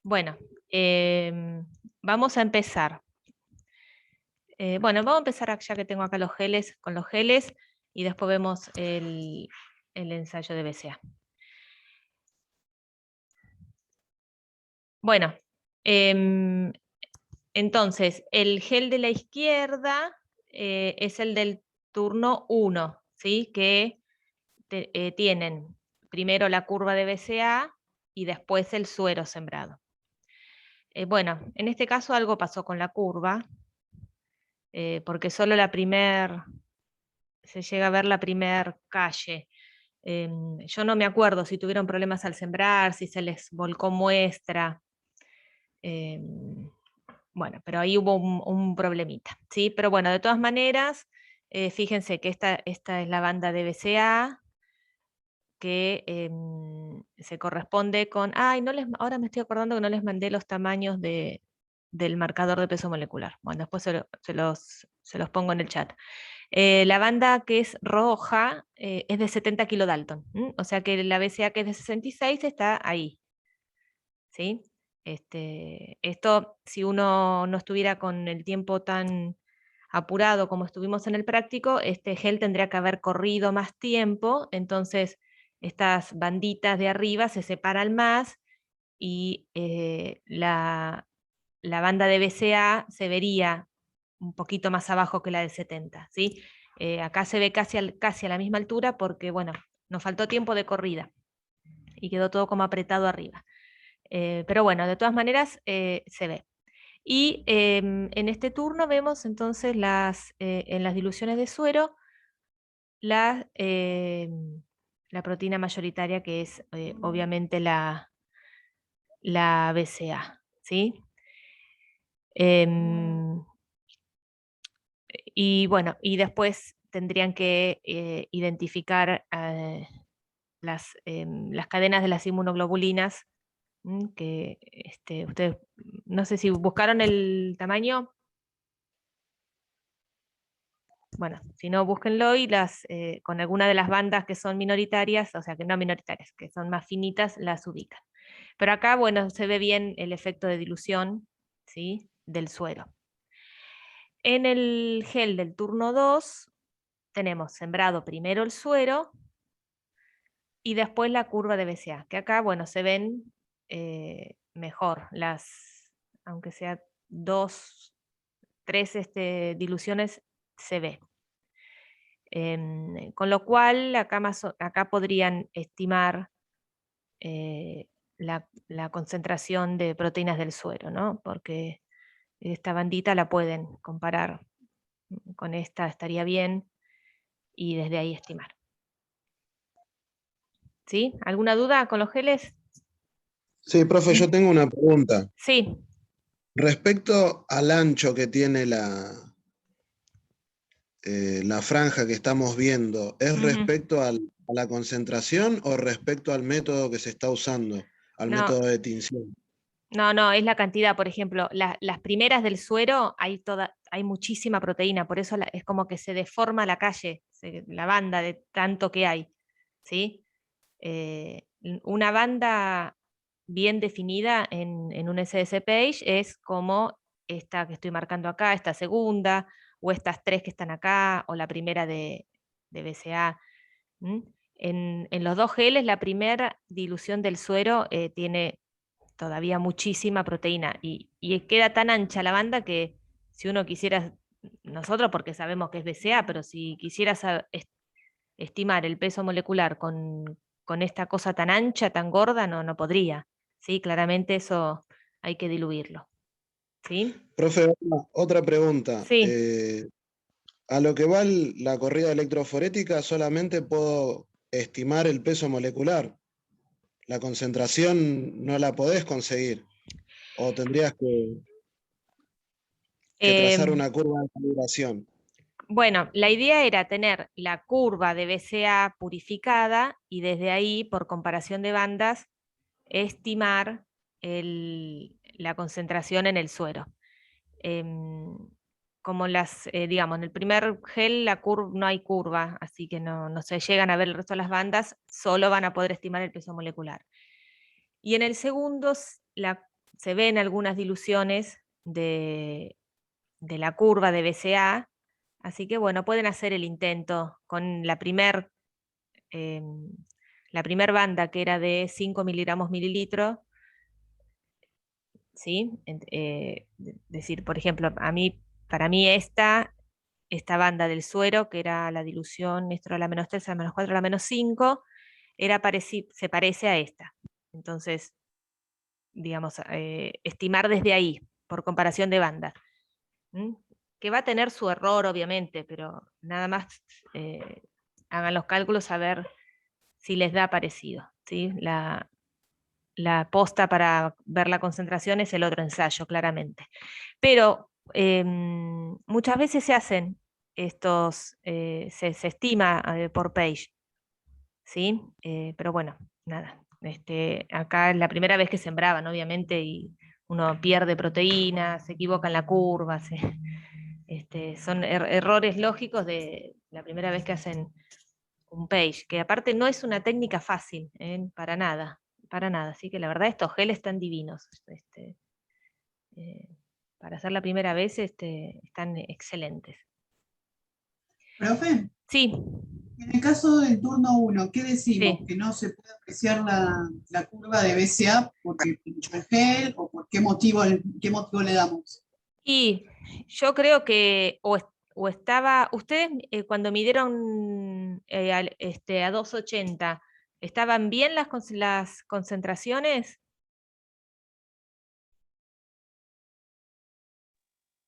Bueno, vamos a empezar. Bueno, vamos a empezar ya que tengo acá los geles, con los geles, y después vemos el ensayo de BCA. Bueno, entonces, el gel de la izquierda es el del turno 1, ¿sí? Que tienen primero la curva de BCA y después el suero sembrado. Bueno, en este caso algo pasó con la curva, porque solo se llega a ver la primer calle. Yo no me acuerdo si tuvieron problemas al sembrar, si se les volcó muestra. Bueno, pero ahí hubo un problemita, ¿sí? Pero bueno, de todas maneras, fíjense que esta es la banda de BCA, que se corresponde con... Ay, ahora me estoy acordando que no les mandé los tamaños del marcador de peso molecular. Bueno, después se los pongo en el chat. La banda que es roja es de 70 kilodalton, o sea que la BCA que es de 66 está ahí, ¿sí? Esto, si uno no estuviera con el tiempo tan apurado como estuvimos en el práctico, este gel tendría que haber corrido más tiempo, entonces estas banditas de arriba se separan más y la banda de BCA se vería un poquito más abajo que la de 70, ¿sí? Acá se ve casi a la misma altura porque, bueno, nos faltó tiempo de corrida y quedó todo como apretado arriba. Pero bueno, de todas maneras se ve. Y en este turno vemos entonces en las diluciones de suero la proteína mayoritaria que es obviamente la BCA, ¿sí? Y bueno, y después tendrían que identificar las cadenas de las inmunoglobulinas, que ustedes, no sé si buscaron el tamaño. Bueno, si no, búsquenlo y con alguna de las bandas que son minoritarias, o sea, que no minoritarias, que son más finitas, las ubican. Pero acá, bueno, se ve bien el efecto de dilución, ¿sí? Del suero. En el gel del turno 2 tenemos sembrado primero el suero y después la curva de BCA, que acá, bueno, se ven mejor, aunque sea tres diluciones, se ve. Con lo cual, acá podrían estimar la concentración de proteínas del suero, ¿no? Porque esta bandita la pueden comparar con esta, estaría bien, y desde ahí estimar. ¿Sí? ¿Alguna duda con los geles? Sí, profe, yo tengo una pregunta. Sí. Respecto al ancho que tiene la franja que estamos viendo, ¿es Ujú. respecto a la concentración o respecto al método que se está usando, al No, método de tinción? no, es la cantidad, por ejemplo, las primeras del suero hay muchísima proteína, por eso es como que se deforma la calle, la banda de tanto que hay, ¿sí? Una banda bien definida en un SDS page es como esta que estoy marcando acá, esta segunda, o estas tres que están acá, o la primera de BCA. En los dos geles, la primera dilución del suero tiene todavía muchísima proteína y queda tan ancha la banda que si uno quisiera, nosotros porque sabemos que es BCA, pero si quisieras estimar el peso molecular con esta cosa tan ancha, tan gorda, no podría. ¿Sí? Claramente eso hay que diluirlo. ¿Sí? Profe, otra pregunta. Sí. A lo que va la corrida electroforética, solamente puedo estimar el peso molecular. La concentración no la podés conseguir. O tendrías que trazar Em, una curva de calibración. bueno, la idea era tener la curva de BCA purificada y desde ahí, por comparación de bandas, estimar la concentración en el suero. Em, Como digamos, en el primer gel no hay curva, así que no se llegan a ver el resto de las bandas, solo van a poder estimar el peso molecular. Y en el segundo, se ven algunas diluciones de la curva de BCA, así que bueno, pueden hacer el intento con la primer banda, que era de 5 miligramos mililitro, ¿sí? Decir, por ejemplo, para mí esta banda del suero, que era la dilución esto a la menos 3, a la menos 4, a la menos 5, se parece a esta. Entonces, digamos, estimar desde ahí, por comparación de bandas. ¿Mm? Que va a tener su error, obviamente, pero nada más hagan los cálculos a ver si les da parecido. ¿Sí? La posta para ver la concentración es el otro ensayo, claramente. Pero muchas veces se hacen se estima por page, ¿sí? Pero bueno, nada. Acá es la primera vez que sembraban, obviamente, y uno pierde proteínas, se equivoca en la curva, son errores lógicos de la primera vez que hacen un page, que aparte no es una técnica fácil, para nada, para nada. Así que la verdad estos geles están divinos. Eh, para hacer la primera vez están excelentes. Profe, Sí, en el caso del turno 1, ¿qué decimos? sí. ¿Que no se puede apreciar la curva de BCA porque pinchó el gel o por qué motivo le damos? Y yo creo que o estaba, ustedes cuando midieron a 280, ¿estaban bien las concentraciones?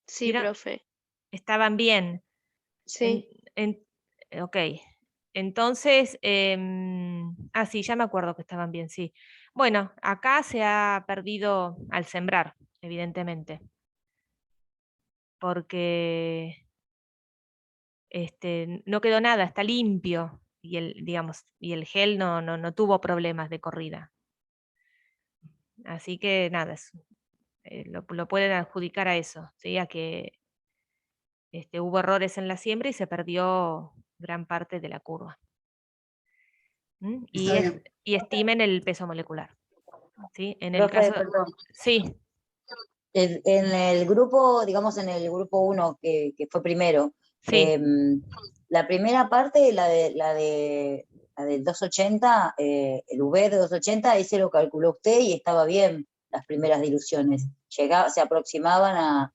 Sí, ¿Vieron? profe. Estaban bien. Sí. En- ok. Entonces, sí, ya me acuerdo que estaban bien, sí. Bueno, acá se ha perdido al sembrar, evidentemente, porque no quedó nada, está limpio y digamos, y el gel no tuvo problemas de corrida. Así que nada, lo pueden adjudicar a eso, ¿sí? A que hubo errores en la siembra y se perdió gran parte de la curva. Está bien. Y estimen el peso molecular. ¿Sí? En el Profe, caso. perdón. Sí, En el grupo, digamos en el grupo 1 que fue primero, sí. la primera parte, la del 280, el V de 280, ese lo calculó usted y estaba bien las primeras diluciones. Se aproximaban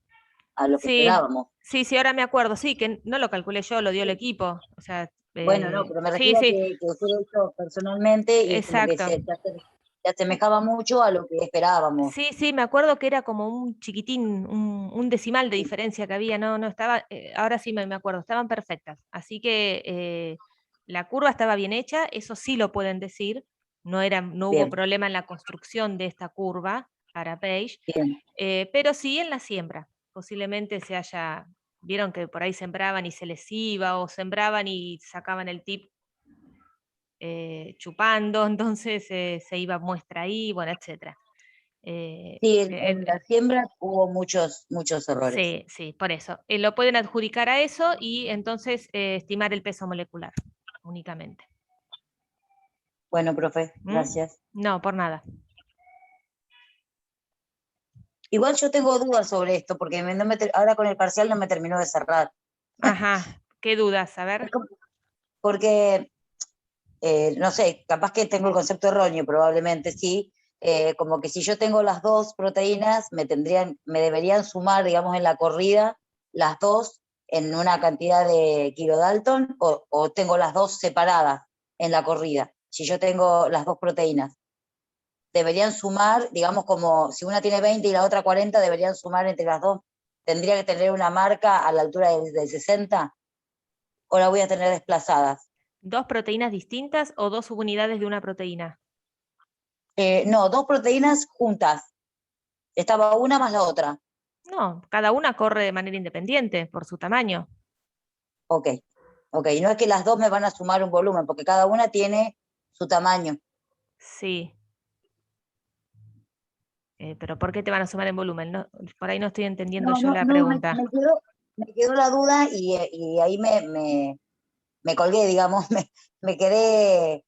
a lo que Sí, esperábamos. sí, ahora me acuerdo, sí, que no lo calculé yo, lo dio el equipo. O sea, Bueno, no, pero me sí, refiero a sí, que usted lo hizo personalmente y como que exacto. se asemejaba mucho a lo que esperábamos. Sí, me acuerdo que era como un chiquitín, un decimal de diferencia que había, no estaba, ahora sí me acuerdo, estaban perfectas. Así que la curva estaba bien hecha, eso sí lo pueden decir, no hubo Bien, problema en la construcción de esta curva para Page, bien. pero sí en la siembra. Posiblemente vieron que por ahí sembraban y se les iba, o sembraban y sacaban el tip chupando, entonces se iba muestra ahí, bueno, etcétera. Sí, en la siembra hubo muchos errores. Sí, por eso. Lo pueden adjudicar a eso y entonces estimar el peso molecular únicamente. Bueno, profe, ¿Mm? gracias. No, por nada. Igual yo tengo dudas sobre esto, porque ahora con el parcial no me terminó de cerrar. Ajá, ¿qué dudas? A ver. Porque, no sé, capaz que tengo el concepto erróneo, probablemente sí, como que si yo tengo las dos proteínas, me deberían sumar, digamos, en la corrida, las dos en una cantidad de kilodalton, o tengo las dos separadas en la corrida, si yo tengo las dos proteínas. Deberían sumar, digamos, como si una tiene 20 y la otra 40, deberían sumar entre las dos. Tendría que tener una marca a la altura del 60, o la voy a tener desplazadas. ¿Dos proteínas distintas o dos subunidades de una proteína? No, dos proteínas juntas. Estaba una más la otra. No, cada una corre de manera independiente por su tamaño. Ok. No es que las dos me van a sumar un volumen, porque cada una tiene su tamaño. Sí. Pero ¿por qué te van a sumar en volumen? Por ahí no estoy entendiendo yo la pregunta. Me quedó la duda y ahí me colgué, digamos, me quedé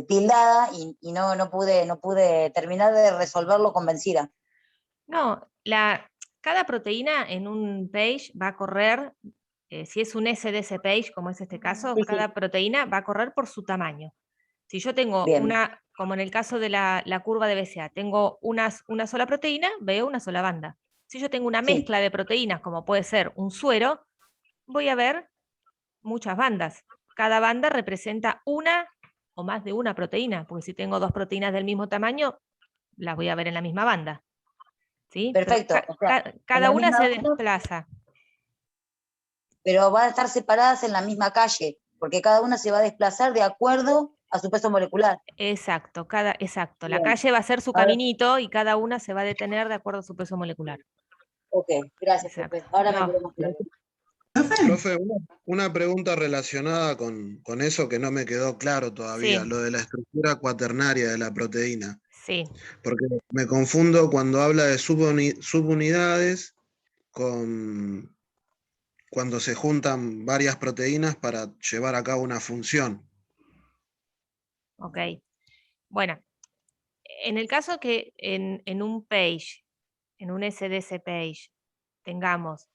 tildada y no pude terminar de resolverlo convencida. No, cada proteína en un page va a correr, si es un SDC page, como es este caso, Sí, sí. cada proteína va a correr por su tamaño. Si yo tengo Bien. como en el caso de la curva de BCA, tengo una sola proteína, veo una sola banda. Si yo tengo una Sí. mezcla de proteínas, como puede ser un suero, voy a ver muchas bandas. Cada banda representa una o más de una proteína, porque si tengo dos proteínas del mismo tamaño, las voy a ver en la misma banda. ¿Sí? Pero Perfecto. O sea, en cada la una misma se banda, desplaza. pero van a estar separadas en la misma calle, porque cada una se va a desplazar de acuerdo a su peso molecular. Exacto, exacto. La Bien. calle va a ser su Ahora, caminito y cada una se va a detener de acuerdo a su peso molecular. ok, gracias, Exacto. profe. Ahora me No, quedó más claro. ¿Profe? Profe, una pregunta relacionada con eso que no me quedó claro todavía, sí, lo de la estructura cuaternaria de la proteína. sí. Porque me confundo cuando habla de subunidades cuando se juntan varias proteínas para llevar a cabo una función. Ok. Bueno, en el caso que en un page, en un SDC page, tengamos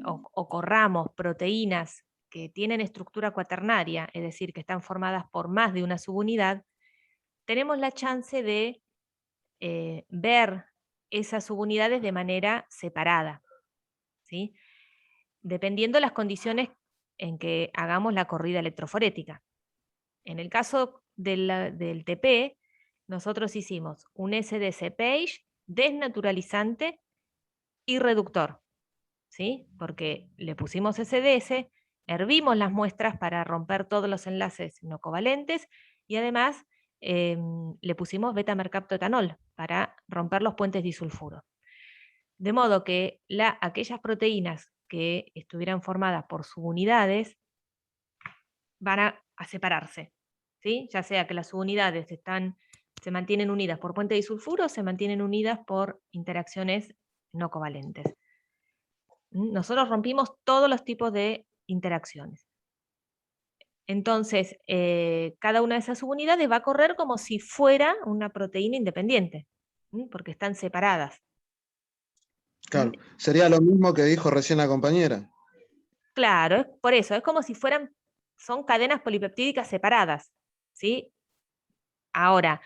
o corramos proteínas que tienen estructura cuaternaria, es decir, que están formadas por más de una subunidad, tenemos la chance de ver esas subunidades de manera separada, ¿sí? Dependiendo las condiciones en que hagamos la corrida electroforética. En el caso del TP, nosotros hicimos un SDC page desnaturalizante y reductor, ¿sí? Porque le pusimos SDS, hervimos las muestras para romper todos los enlaces no covalentes y además le pusimos beta-mercaptoetanol para romper los puentes disulfuro. De modo que aquellas proteínas que estuvieran formadas por subunidades van a separarse, ¿sí? Ya sea que las subunidades se mantienen unidas por puente disulfuro o se mantienen unidas por interacciones no covalentes. Nosotros rompimos todos los tipos de interacciones. Entonces, cada una de esas subunidades va a correr como si fuera una proteína independiente, porque están separadas. Claro, sería lo mismo que dijo recién la compañera. Claro, por eso, es como si son cadenas polipeptídicas separadas, ¿sí? Ahora,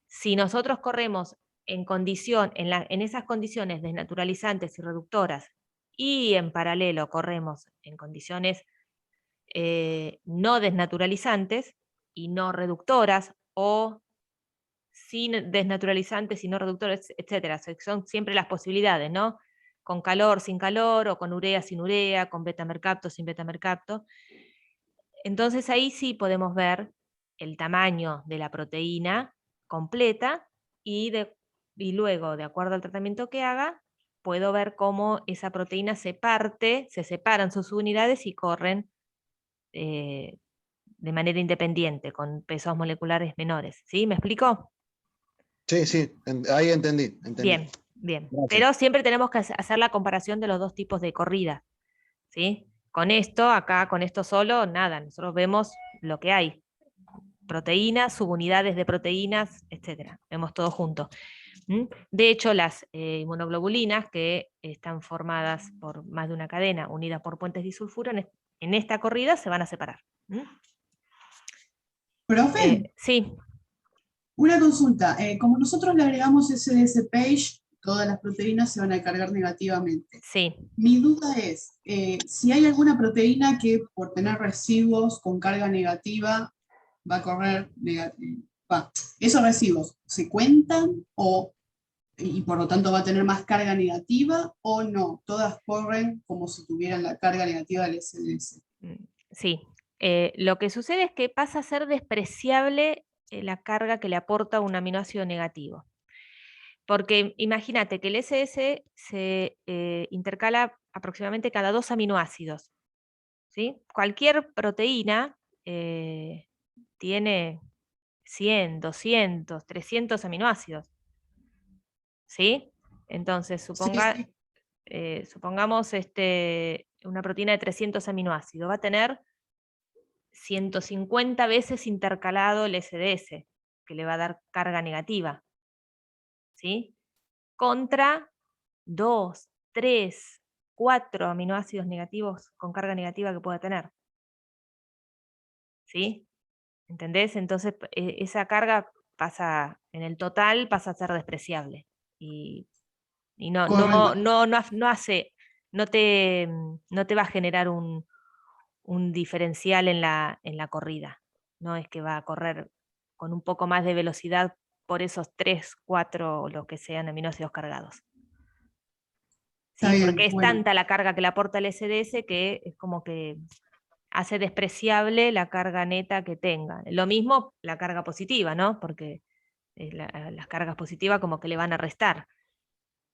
si nosotros corremos en esas condiciones desnaturalizantes y reductoras, y en paralelo corremos en condiciones no desnaturalizantes y no reductoras, o sin desnaturalizantes y no reductores, etcétera. Son siempre las posibilidades, ¿no? Con calor, sin calor, o con urea, sin urea, con beta-mercapto, sin beta-mercapto. Entonces ahí sí podemos ver el tamaño de la proteína completa y luego, de acuerdo al tratamiento que haga, puedo ver cómo esa proteína se separan sus unidades y corren de manera independiente, con pesos moleculares menores. ¿Sí? ¿Me explico? Sí, sí, ahí entendí. Bien, bien. Gracias. Pero siempre tenemos que hacer la comparación de los dos tipos de corrida. ¿Sí? Con esto, acá, con esto solo, nada, nosotros vemos lo que hay. Proteínas, subunidades de proteínas, etc. Vemos todo junto. De hecho, las inmunoglobulinas, que están formadas por más de una cadena, unidas por puentes disulfuro, en esta corrida se van a separar. ¿Profe? Sí, Una consulta. Como nosotros le agregamos SDS page, todas las proteínas se van a cargar negativamente. sí. Mi duda es, si hay alguna proteína que por tener residuos con carga negativa va a correr esos residuos se cuentan y por lo tanto va a tener más carga negativa o no, todas corren como si tuvieran la carga negativa del SDS. Sí. Lo que sucede es que pasa a ser despreciable la carga que le aporta un aminoácido negativo. Porque imagínate que el SS se intercala aproximadamente cada 2 aminoácidos. ¿Sí? Cualquier proteína tiene 100, 200, 300 aminoácidos. ¿Sí? Entonces, Sí, sí. supongamos una proteína de 300 aminoácidos. Va a tener 150 veces intercalado el SDS, que le va a dar carga negativa. ¿Sí? contra 2, 3, 4 aminoácidos negativos con carga negativa que pueda tener. ¿Sí? ¿Entendés? Entonces esa carga pasa, en el total pasa a ser despreciable. Y no te va a generar un diferencial en la corrida. No es que va a correr con un poco más de velocidad por esos 3, 4 o lo que sean aminoácidos cargados. ¿Sí? Está bien, Porque es bueno. tanta la carga que le aporta el SDS que es como que hace despreciable la carga neta que tenga. Lo mismo la carga positiva, ¿no? Porque las cargas positivas como que le van a restar.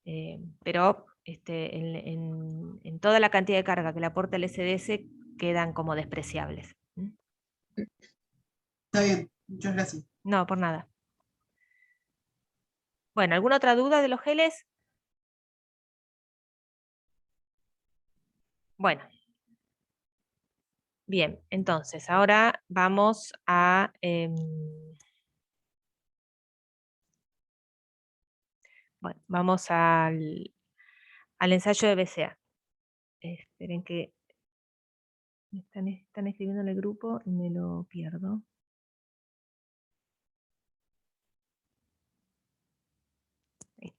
Pero en toda la cantidad de carga que le aporta el SDS quedan como despreciables. ¿Mm? Está bien, muchas gracias. No, por nada. Bueno, ¿alguna otra duda de los geles? Bueno. Bien, entonces ahora vamos a... bueno, vamos al ensayo de BCA. Esperen que me están escribiendo en el grupo y me lo pierdo. Ahí.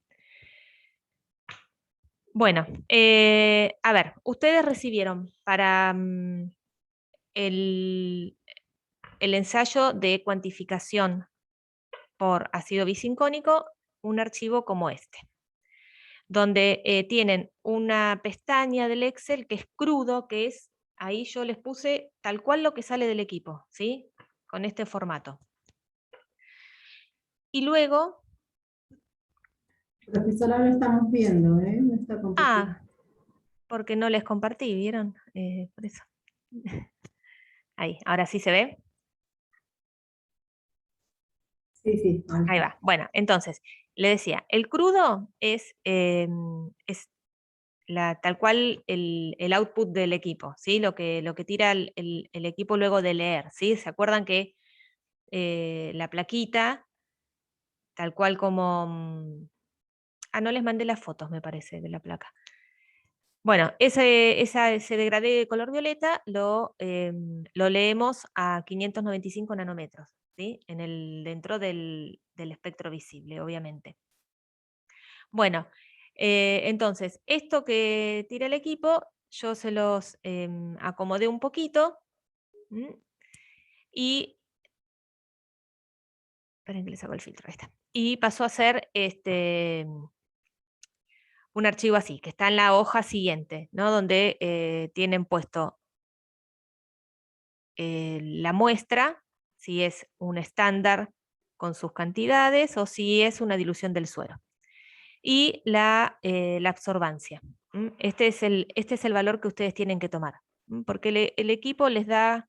Bueno, a ver, ustedes recibieron para el ensayo de cuantificación por ácido bisincónico un archivo como este, donde tienen una pestaña del Excel que es crudo, que es, ahí yo les puse tal cual lo que sale del equipo, ¿sí? Con este formato. Y luego... Profesora, lo estamos viendo, ¿eh? No está compartiendo. porque no les compartí, ¿vieron? Por eso. Ahí, ahora sí se ve. Sí. Ahí va. Bueno, entonces, le decía, el crudo es tal cual el output del equipo, ¿sí? Lo que tira el equipo luego de leer, ¿sí? ¿Se acuerdan que la plaquita, tal cual como... no les mandé las fotos, me parece, de la placa. Bueno, ese degradé de color violeta lo leemos a 595 nanómetros, ¿sí? Dentro del espectro visible, obviamente. Bueno, entonces, esto que tira el equipo, yo se los acomodé un poquito. Y... esperen que les hago el filtro, ahí está. Y pasó a ser un archivo así, que está en la hoja siguiente, ¿no? Donde tienen puesto la muestra, si es un estándar con sus cantidades o si es una dilución del suero. Y la absorbancia. Este es el valor que ustedes tienen que tomar, porque el equipo les da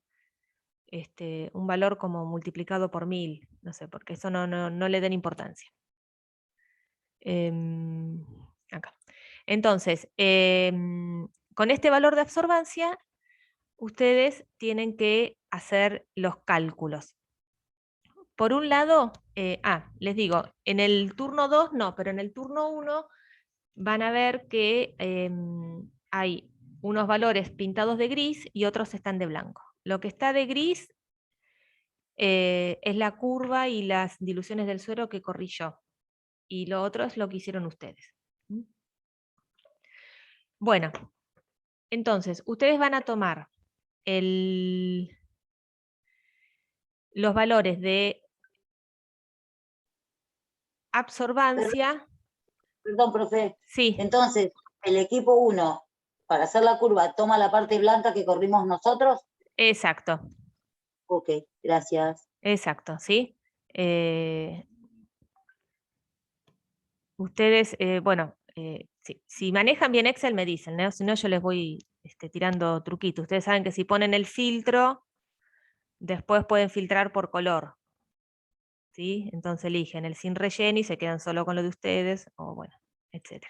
un valor como multiplicado por 1000, no sé, porque eso no le den importancia. Acá. Entonces, con este valor de absorbancia, ustedes tienen que hacer los cálculos. Por un lado, les digo, en el turno 2 no, pero en el turno 1 van a ver que hay unos valores pintados de gris y otros están de blanco. Lo que está de gris es la curva y las diluciones del suero que corrí yo. Y lo otro es lo que hicieron ustedes. Bueno, entonces, ustedes van a tomar los valores de absorbancia. Perdón, profe. Sí, Entonces, el equipo 1, para hacer la curva, toma la parte blanca que corrimos nosotros. exacto. Ok, gracias. Exacto, ¿sí? Ustedes, bueno, si manejan bien Excel me dicen, ¿no? Si no yo les voy tirando truquitos. Ustedes saben que si ponen el filtro, después pueden filtrar por color. ¿Sí? Entonces eligen el sin relleno y se quedan solo con lo de ustedes, o bueno, etc.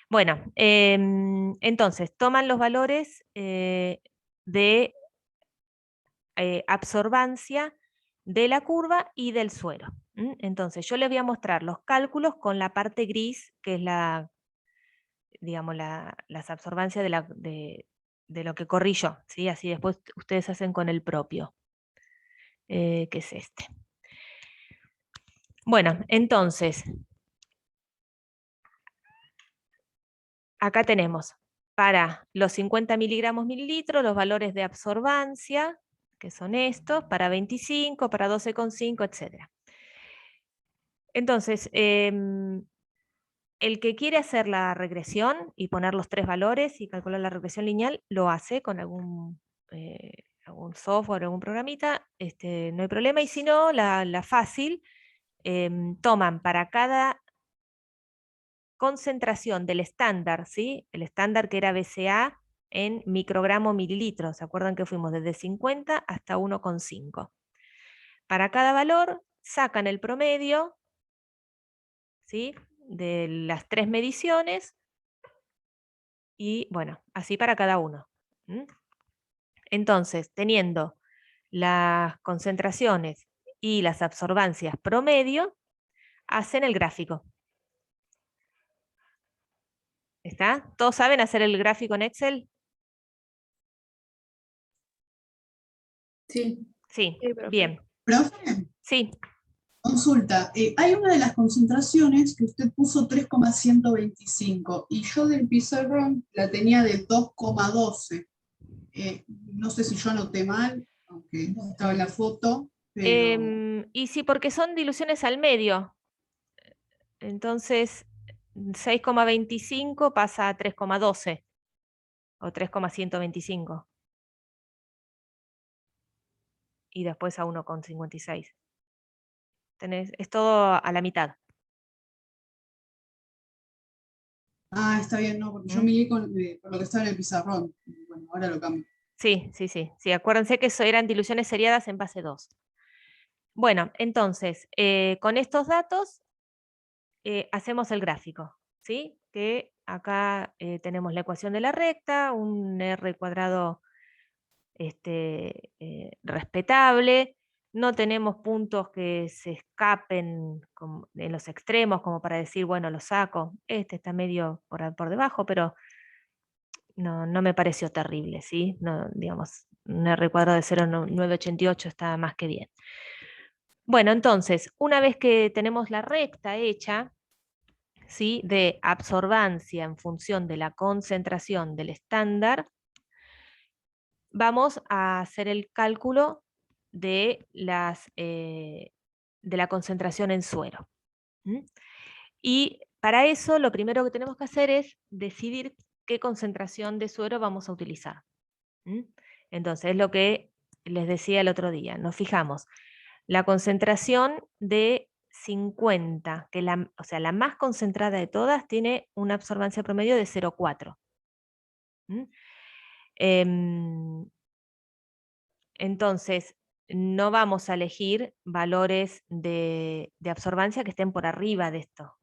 Bueno, entonces toman los valores de absorbancia de la curva y del suero. Entonces yo les voy a mostrar los cálculos con la parte gris, que es la, digamos, las absorbancias de lo que corrí yo, ¿sí? Así después ustedes hacen con el propio, que es este. Bueno, entonces, acá tenemos para los 50 miligramos mililitros los valores de absorbancia, que son estos, para 25, para 12,5, etc. Entonces, el que quiere hacer la regresión y poner los 3 valores y calcular la regresión lineal, lo hace con algún software, algún programita, no hay problema. Y si no, la fácil, toman para cada concentración del estándar, ¿sí? El estándar que era BCA en microgramo mililitro. ¿Se acuerdan que fuimos desde 50 hasta 1,5? Para cada valor sacan el promedio, ¿sí? De las 3 mediciones y bueno, así para cada uno. Entonces, teniendo las concentraciones y las absorbancias promedio, hacen el gráfico. ¿Está? ¿Todos saben hacer el gráfico en Excel? Sí. Sí, Sí, profe. bien. Profe, Sí, consulta, hay una de las concentraciones que usted puso 3,125 y yo del pizarrón la tenía de 2,12. No sé si yo anoté mal, aunque estaba en la foto, pero y sí, porque son diluciones al medio. Entonces, 6,25 pasa a 3,12 o 3,125. Y después a 1,56. Es todo a la mitad. está bien, no, porque yo ¿Mm? miré con lo que estaba en el pizarrón. Bueno, ahora lo cambio. Sí, sí, sí. Sí, acuérdense que eso eran diluciones seriadas en base 2. Bueno, entonces, con estos datos hacemos el gráfico, ¿sí? Que acá tenemos la ecuación de la recta, un r cuadrado respetable, no tenemos puntos que se escapen en los extremos como para decir, bueno, lo saco, este está medio por debajo, pero no me pareció terrible, ¿sí? No, digamos, un r cuadrado de 0,988 está más que bien. Bueno, entonces, una vez que tenemos la recta hecha, ¿sí? De absorbancia en función de la concentración del estándar, vamos a hacer el cálculo de la concentración en suero. Y para eso lo primero que tenemos que hacer es decidir qué concentración de suero vamos a utilizar. Entonces, es lo que les decía el otro día. Nos fijamos, la concentración de 50, que o sea, la más concentrada de todas, tiene una absorbancia promedio de 0,4. Entonces, no vamos a elegir valores de absorbancia que estén por arriba de esto,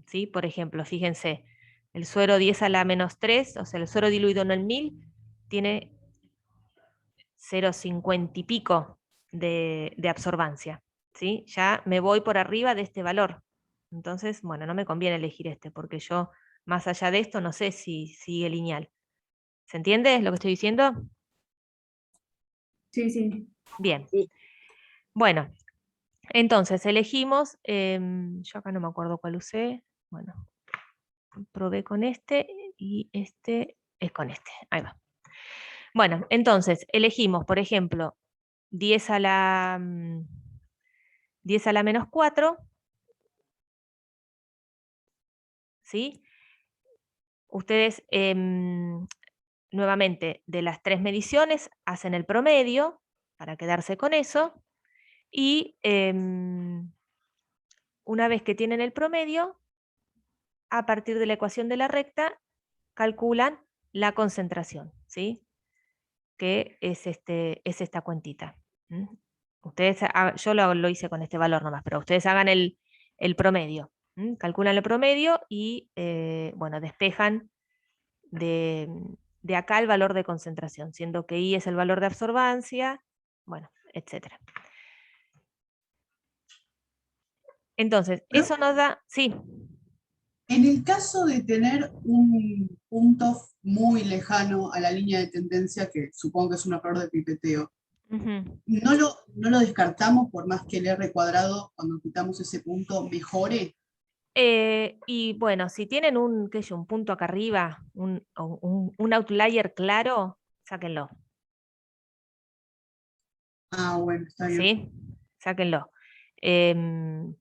¿sí? Por ejemplo, fíjense, el suero 10 a la menos 3, o sea, el suero diluido en el 1000, tiene 0,50 y pico de absorbancia, ¿sí? Ya me voy por arriba de este valor. Entonces, bueno, no me conviene elegir este, porque yo, más allá de esto, no sé si sigue lineal. ¿Se entiende lo que estoy diciendo? Sí, sí. Bien. Sí. Bueno, entonces elegimos, yo acá no me acuerdo cuál usé, bueno, probé con este y este es con este, ahí va. Bueno, entonces elegimos, por ejemplo, 10 a la 10 a la menos 4, ¿sí? Ustedes nuevamente de las 3 mediciones hacen el promedio para quedarse con eso y una vez que tienen el promedio, a partir de la ecuación de la recta, calculan la concentración, ¿sí? Que es esta cuentita. Ustedes, yo lo hice con este valor nomás, pero ustedes hagan el promedio. Calculan el promedio y bueno, despejan de acá el valor de concentración, siendo que I es el valor de absorbancia, bueno, etc. Entonces, Pero- eso nos da, sí, En el caso de tener un punto muy lejano a la línea de tendencia, que supongo que es un error de pipeteo, ujú. ¿no lo descartamos por más que el R cuadrado, cuando quitamos ese punto, mejore? Y bueno, si tienen qué sé yo, un punto acá arriba, un outlier claro, sáquenlo, Ah, bueno, está bien. ¿sí? Sáquenlo. Em,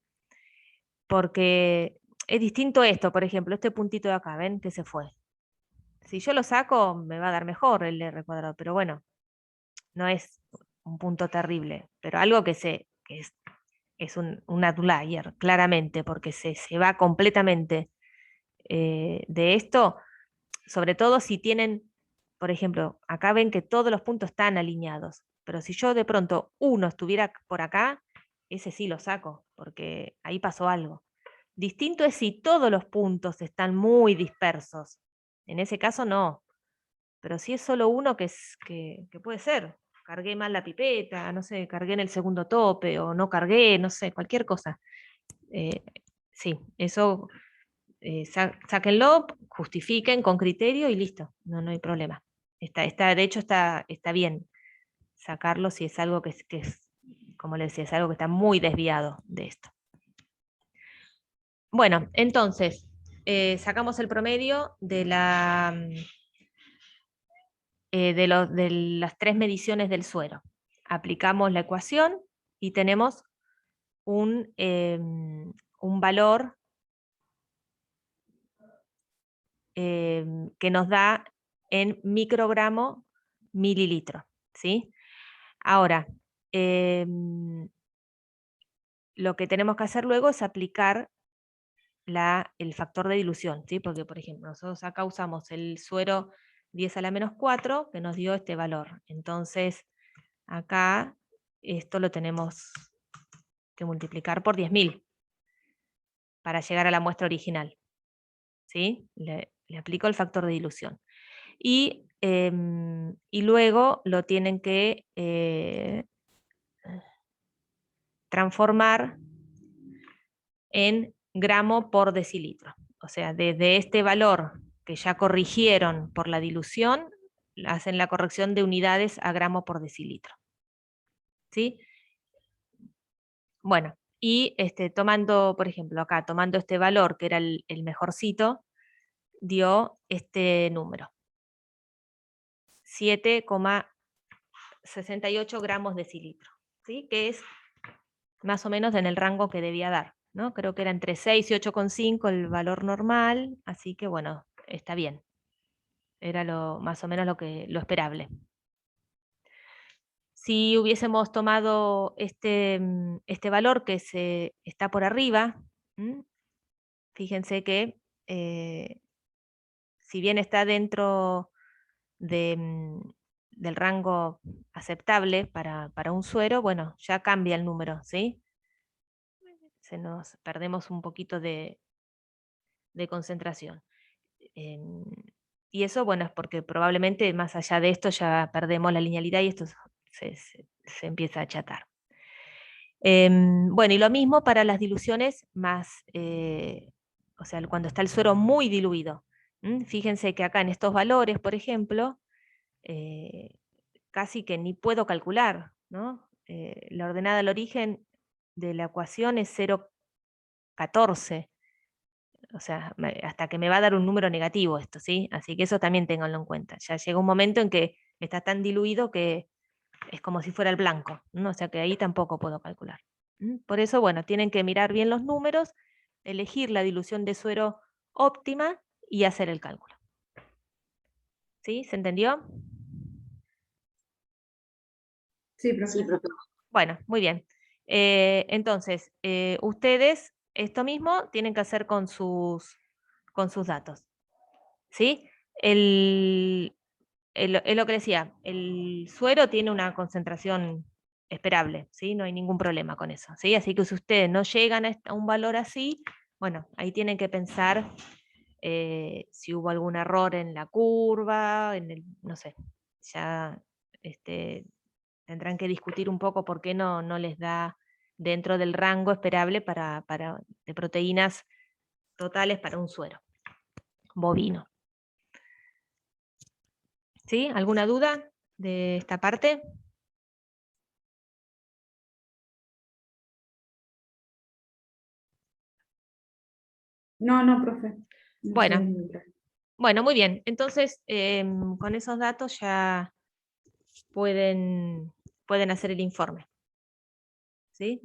porque es distinto esto, por ejemplo, este puntito de acá, ¿ven? Que se fue. Si yo lo saco, me va a dar mejor el R cuadrado, pero bueno, no es un punto terrible, pero algo que es un outlier, claramente, porque se va completamente de esto, sobre todo si tienen, por ejemplo, acá ven que todos los puntos están alineados, pero si yo de pronto uno estuviera por acá, ese sí lo saco, porque ahí pasó algo. Distinto es si todos los puntos están muy dispersos. En ese caso no, pero si es solo uno que puede ser. Cargué mal la pipeta, no sé, cargué en el segundo tope o no cargué, no sé, cualquier cosa. Eh, sí, eso sáquenlo, justifiquen con criterio y listo, no hay problema. De hecho, está bien sacarlo si es algo que es, como les decía, es algo que está muy desviado de esto. Bueno, entonces, sacamos el promedio de de las 3 mediciones del suero. Aplicamos la ecuación y tenemos un valor que nos da en microgramo mililitro, ¿sí? Ahora, lo que tenemos que hacer luego es aplicar el factor de dilución, ¿sí? Porque, por ejemplo, nosotros acá usamos el suero 10 a la menos 4, que nos dio este valor. Entonces, acá esto lo tenemos que multiplicar por 10.000 para llegar a la muestra original, ¿sí? Le aplico el factor de dilución. Y luego lo tienen que transformar en gramo por decilitro. O sea, desde este valor que ya corrigieron por la dilución, hacen la corrección de unidades a gramo por decilitro. ¿Sí? Bueno, y tomando, por ejemplo, acá, tomando este valor que era el mejorcito, dio este número. 7,68 gramos decilitro, ¿sí? Que es más o menos en el rango que debía dar, ¿no? Creo que era entre 6 y 8,5 el valor normal, así que bueno, está bien. Era más o menos lo esperable. Si hubiésemos tomado este valor que está por arriba, fíjense que si bien está dentro del rango aceptable para un suero, bueno, ya cambia el número, ¿sí? Perdemos un poquito de concentración. Y eso, bueno, es porque probablemente más allá de esto ya perdemos la linealidad y esto se empieza a achatar. Bueno, y lo mismo para las diluciones más, o sea, cuando está el suero muy diluido. Fíjense que acá en estos valores, por ejemplo, casi que ni puedo calcular, ¿no? La ordenada al origen de la ecuación es 0,14. O sea, hasta que me va a dar un número negativo esto, ¿sí? Así que eso también ténganlo en cuenta. Ya llega un momento en que está tan diluido que es como si fuera el blanco, ¿no? O sea que ahí tampoco puedo calcular. Por eso, bueno, tienen que mirar bien los números, elegir la dilución de suero óptima y hacer el cálculo. ¿Sí? ¿Se entendió? Sí, profe. Bueno, muy bien. Entonces, ustedes esto mismo tienen que hacer con sus datos. ¿Sí? Es lo que decía, el suero tiene una concentración esperable, ¿sí? No hay ningún problema con eso, ¿sí? Así que si ustedes no llegan a un valor así, bueno, ahí tienen que pensar si hubo algún error en la curva, no sé, ya tendrán que discutir un poco por qué no les da dentro del rango esperable de proteínas totales para un suero bovino. ¿Sí? ¿Alguna duda de esta parte? No, profe. No Bueno. sé, profe. Bueno, muy bien. Entonces, con esos datos ya pueden hacer el informe. ¿Sí?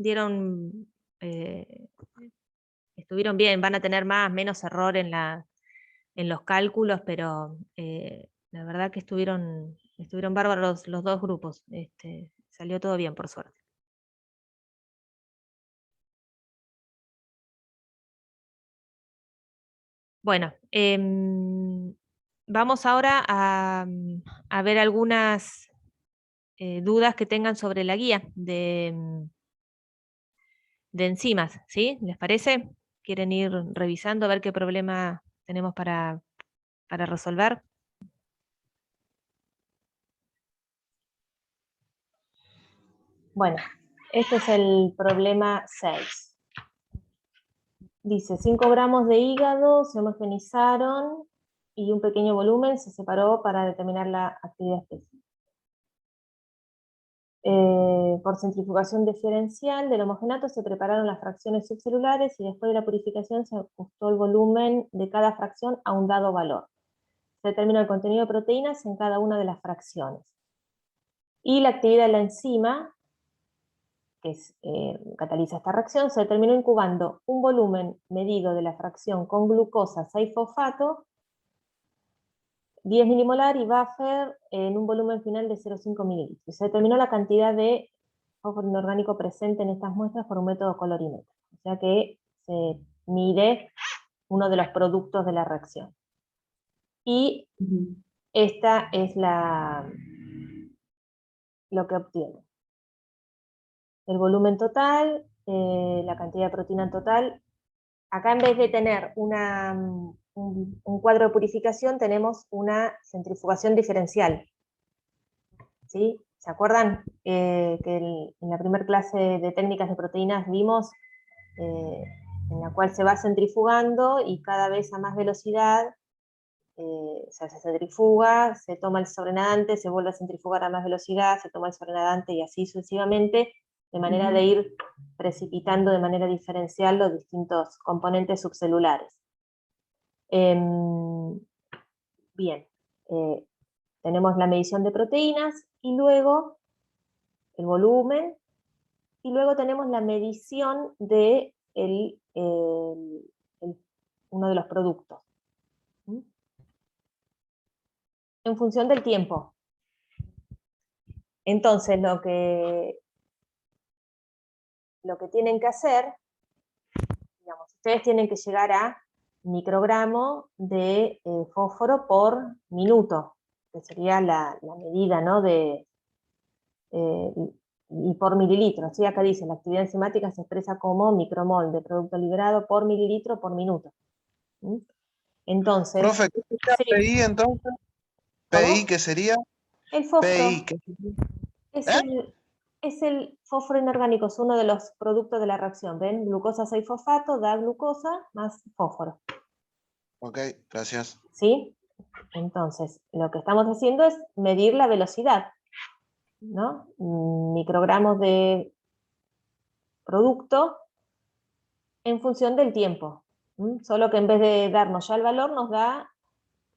Estuvieron bien, van a tener menos error en los cálculos, pero la verdad que estuvieron bárbaros los dos grupos. Salió todo bien, por suerte. Bueno, vamos ahora a ver algunas dudas que tengan sobre la guía de enzimas, ¿sí? ¿Les parece? ¿Quieren ir revisando a ver qué problema tenemos para resolver? Bueno, este es el problema 6. Dice, 5 gramos de hígado se homogenizaron y un pequeño volumen se separó para determinar la actividad específica. Por centrifugación diferencial del homogenato se prepararon las fracciones subcelulares y después de la purificación se ajustó el volumen de cada fracción a un dado valor. Se determinó el contenido de proteínas en cada una de las fracciones. Y la actividad de la enzima, que cataliza esta reacción, se determinó incubando un volumen medido de la fracción con glucosa 6-fosfato, 10 milimolar y buffer en un volumen final de 0,5 mililitros. Se determinó la cantidad de fósforo inorgánico presente en estas muestras por un método colorimétrico. O sea que se mide uno de los productos de la reacción. Y esta es lo que obtiene. El volumen total, la cantidad de proteína total. Acá en vez de tener un cuadro de purificación, tenemos una centrifugación diferencial. ¿Sí? ¿Se acuerdan que en la primera clase de técnicas de proteínas vimos en la cual se va centrifugando y cada vez a más velocidad se centrifuga, se toma el sobrenadante, se vuelve a centrifugar a más velocidad, se toma el sobrenadante y así sucesivamente, de manera de ir precipitando de manera diferencial los distintos componentes subcelulares. Bien, tenemos la medición de proteínas y luego el volumen, y luego tenemos la medición de uno de los productos. En función del tiempo. Entonces, lo que tienen que hacer, digamos, ustedes tienen que llegar a microgramo de fósforo por minuto, que sería la medida, ¿no? Y por mililitro. ¿Sí? Acá dice, la actividad enzimática se expresa como micromol de producto liberado por mililitro por minuto. ¿Sí? Entonces... Profe, ¿qué sería sí. PI entonces? ¿PI qué sería? El fósforo. PI, ¿qué sería? Es el fósforo inorgánico, es uno de los productos de la reacción. ¿Ven? Glucosa 6-fosfato da glucosa más fósforo. Ok, gracias. ¿Sí? Entonces, lo que estamos haciendo es medir la velocidad, ¿no? Microgramos de producto en función del tiempo. Solo que en vez de darnos ya el valor, nos da,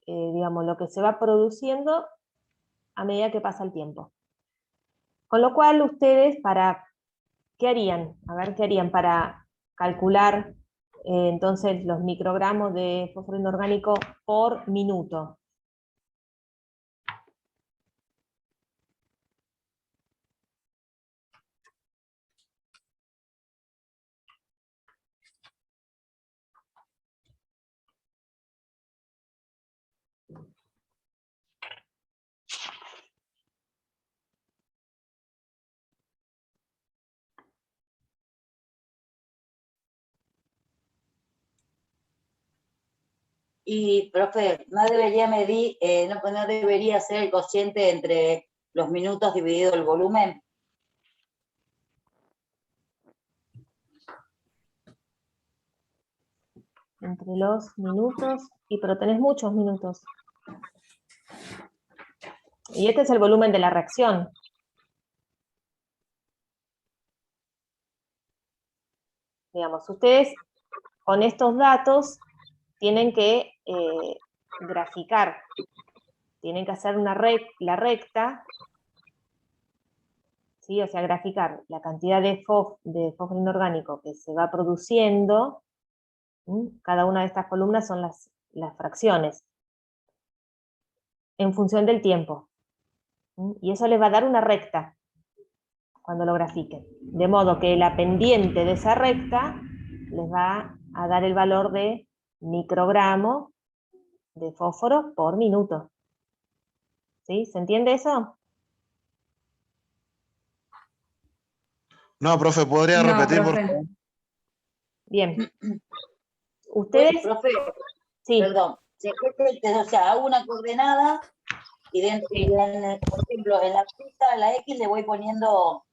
digamos, lo que se va produciendo a medida que pasa el tiempo. Con lo cual, ustedes, ¿qué harían? A ver, ¿qué harían para calcular entonces los microgramos de fósforo inorgánico por minuto? Y, profe, ¿no debería medir, no debería ser el cociente entre los minutos dividido el volumen? entre los minutos, pero tenés muchos minutos. Y este es el volumen de la reacción. Digamos, ustedes con estos datos tienen que graficar, tienen que hacer la recta, ¿sí? O sea, graficar la cantidad de fósforo inorgánico que se va produciendo. Cada una de estas columnas son las fracciones, en función del tiempo. Y eso les va a dar una recta, cuando lo grafiquen. De modo que la pendiente de esa recta les va a dar el valor de microgramo de fósforo por minuto. ¿Sí? ¿Se entiende eso? No, profe, ¿podría No, repetir, por profe. favor? Bien. Ustedes, Profe, sí, perdón, o sea, hago una coordenada y, por ejemplo, en la Z, en la X le voy poniendo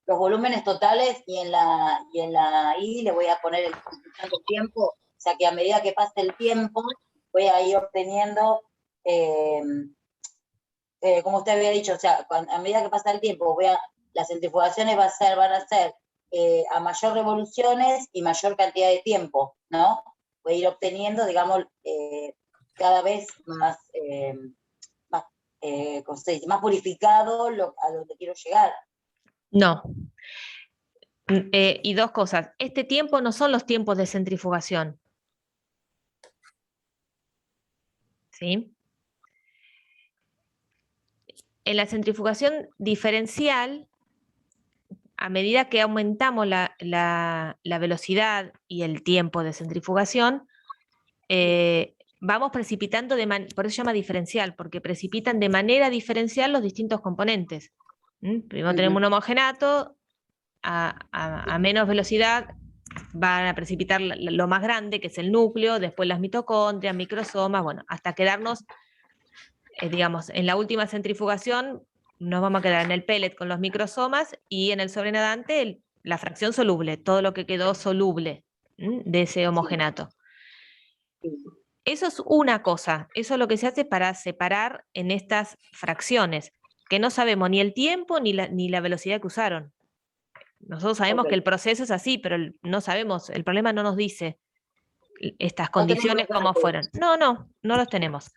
los volúmenes totales y en la Y le voy a poner el tiempo, o sea que a medida que pase el tiempo voy a ir obteniendo, como usted había dicho, o sea, a medida que pasa el tiempo las centrifugaciones van a ser a mayor revoluciones y mayor cantidad de tiempo, ¿no? Voy a ir obteniendo, digamos, cada vez más, ¿cómo se dice? Más purificado a lo que quiero llegar. no. Y dos cosas. Este tiempo no son los tiempos de centrifugación. ¿Sí? En la centrifugación diferencial, a medida que aumentamos la velocidad y el tiempo de centrifugación, vamos precipitando, por eso se llama diferencial, porque precipitan de manera diferencial los distintos componentes. Primero tenemos un homogenato, a menos velocidad van a precipitar lo más grande, que es el núcleo, después las mitocondrias, microsomas, bueno, hasta quedarnos, digamos, en la última centrifugación nos vamos a quedar en el pellet con los microsomas y en el sobrenadante la fracción soluble, todo lo que quedó soluble de ese homogenato. Eso es una cosa, eso es lo que se hace para separar en estas fracciones, que no sabemos ni el tiempo ni la velocidad que usaron. Nosotros sabemos que el proceso es así, pero no sabemos, el problema no nos dice estas condiciones cómo fueron. No los tenemos.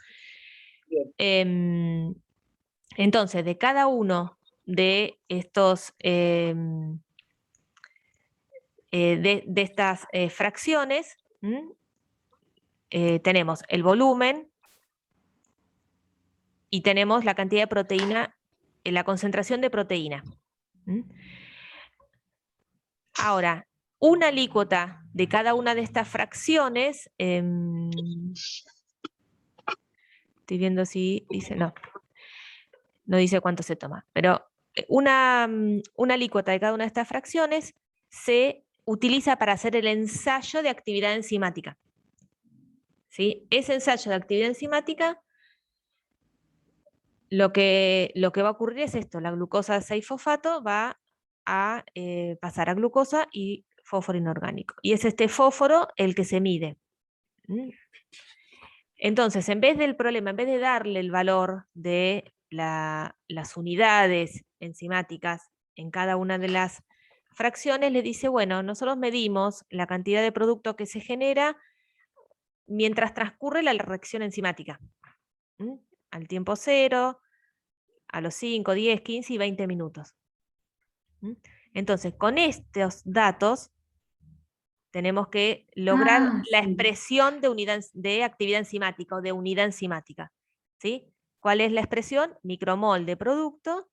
Entonces, de cada uno de estos de estas fracciones, tenemos el volumen y tenemos la cantidad de proteína, la concentración de proteína. Ahora, una alícuota de cada una de estas fracciones, estoy viendo si dice, no dice cuánto se toma, pero una alícuota de cada una de estas fracciones se utiliza para hacer el ensayo de actividad enzimática. ¿Sí? Ese ensayo de actividad enzimática, lo que va a ocurrir es esto: la glucosa 6-fosfato va a pasar a glucosa y fósforo inorgánico. Y es este fósforo el que se mide. Entonces, en vez de darle el valor de las unidades enzimáticas en cada una de las fracciones, le dice, bueno, nosotros medimos la cantidad de producto que se genera mientras transcurre la reacción enzimática. Al tiempo cero, a los 5, 10, 15 y 20 minutos. Entonces, con estos datos tenemos que lograr la expresión de actividad enzimática o de unidad enzimática. ¿Sí? ¿Cuál es la expresión? Micromol de producto,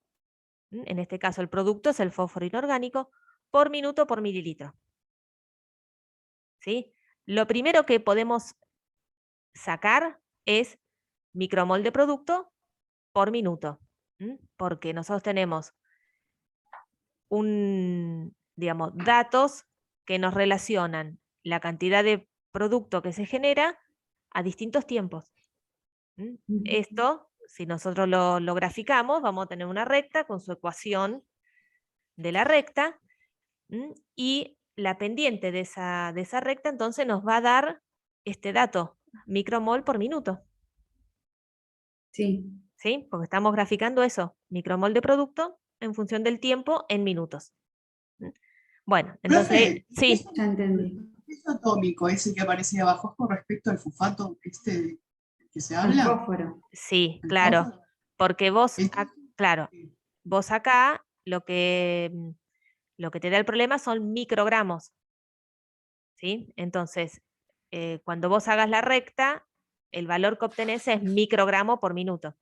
en este caso el producto es el fósforo inorgánico, por minuto por mililitro. ¿Sí? Lo primero que podemos sacar es micromol de producto por minuto, porque nosotros tenemos datos que nos relacionan la cantidad de producto que se genera a distintos tiempos. Esto, si nosotros lo graficamos, vamos a tener una recta con su ecuación de la recta, y la pendiente de esa recta entonces nos va a dar este dato, micromol por minuto. Sí. ¿Sí? Porque estamos graficando eso, micromol de producto en función del tiempo en minutos. Bueno, entonces, Profe, sí, Ya entendí. el peso atómico, ese que aparece abajo, es con respecto al fosfato que se El habla. fósforo. sí, ¿El claro, fósforo? porque vos, Este- claro, vos acá lo que te da el problema son microgramos, ¿sí? Entonces, cuando vos hagas la recta, el valor que obtenés es microgramo por minuto.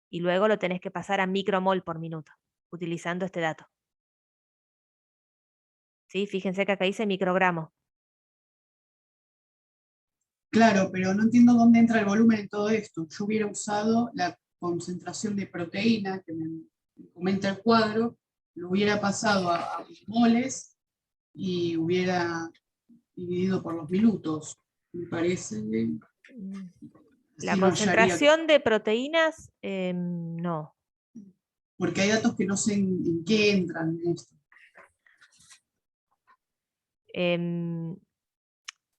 Y luego lo tenés que pasar a micromol por minuto, utilizando este dato. ¿Sí? Fíjense que acá dice microgramo. Claro, pero no entiendo dónde entra el volumen en todo esto. Yo hubiera usado la concentración de proteína que me comenta el cuadro, lo hubiera pasado a moles y hubiera dividido por los minutos. Me parece. La Así no hallaría, concentración de proteínas, no. porque hay datos que no sé en qué entran en esto.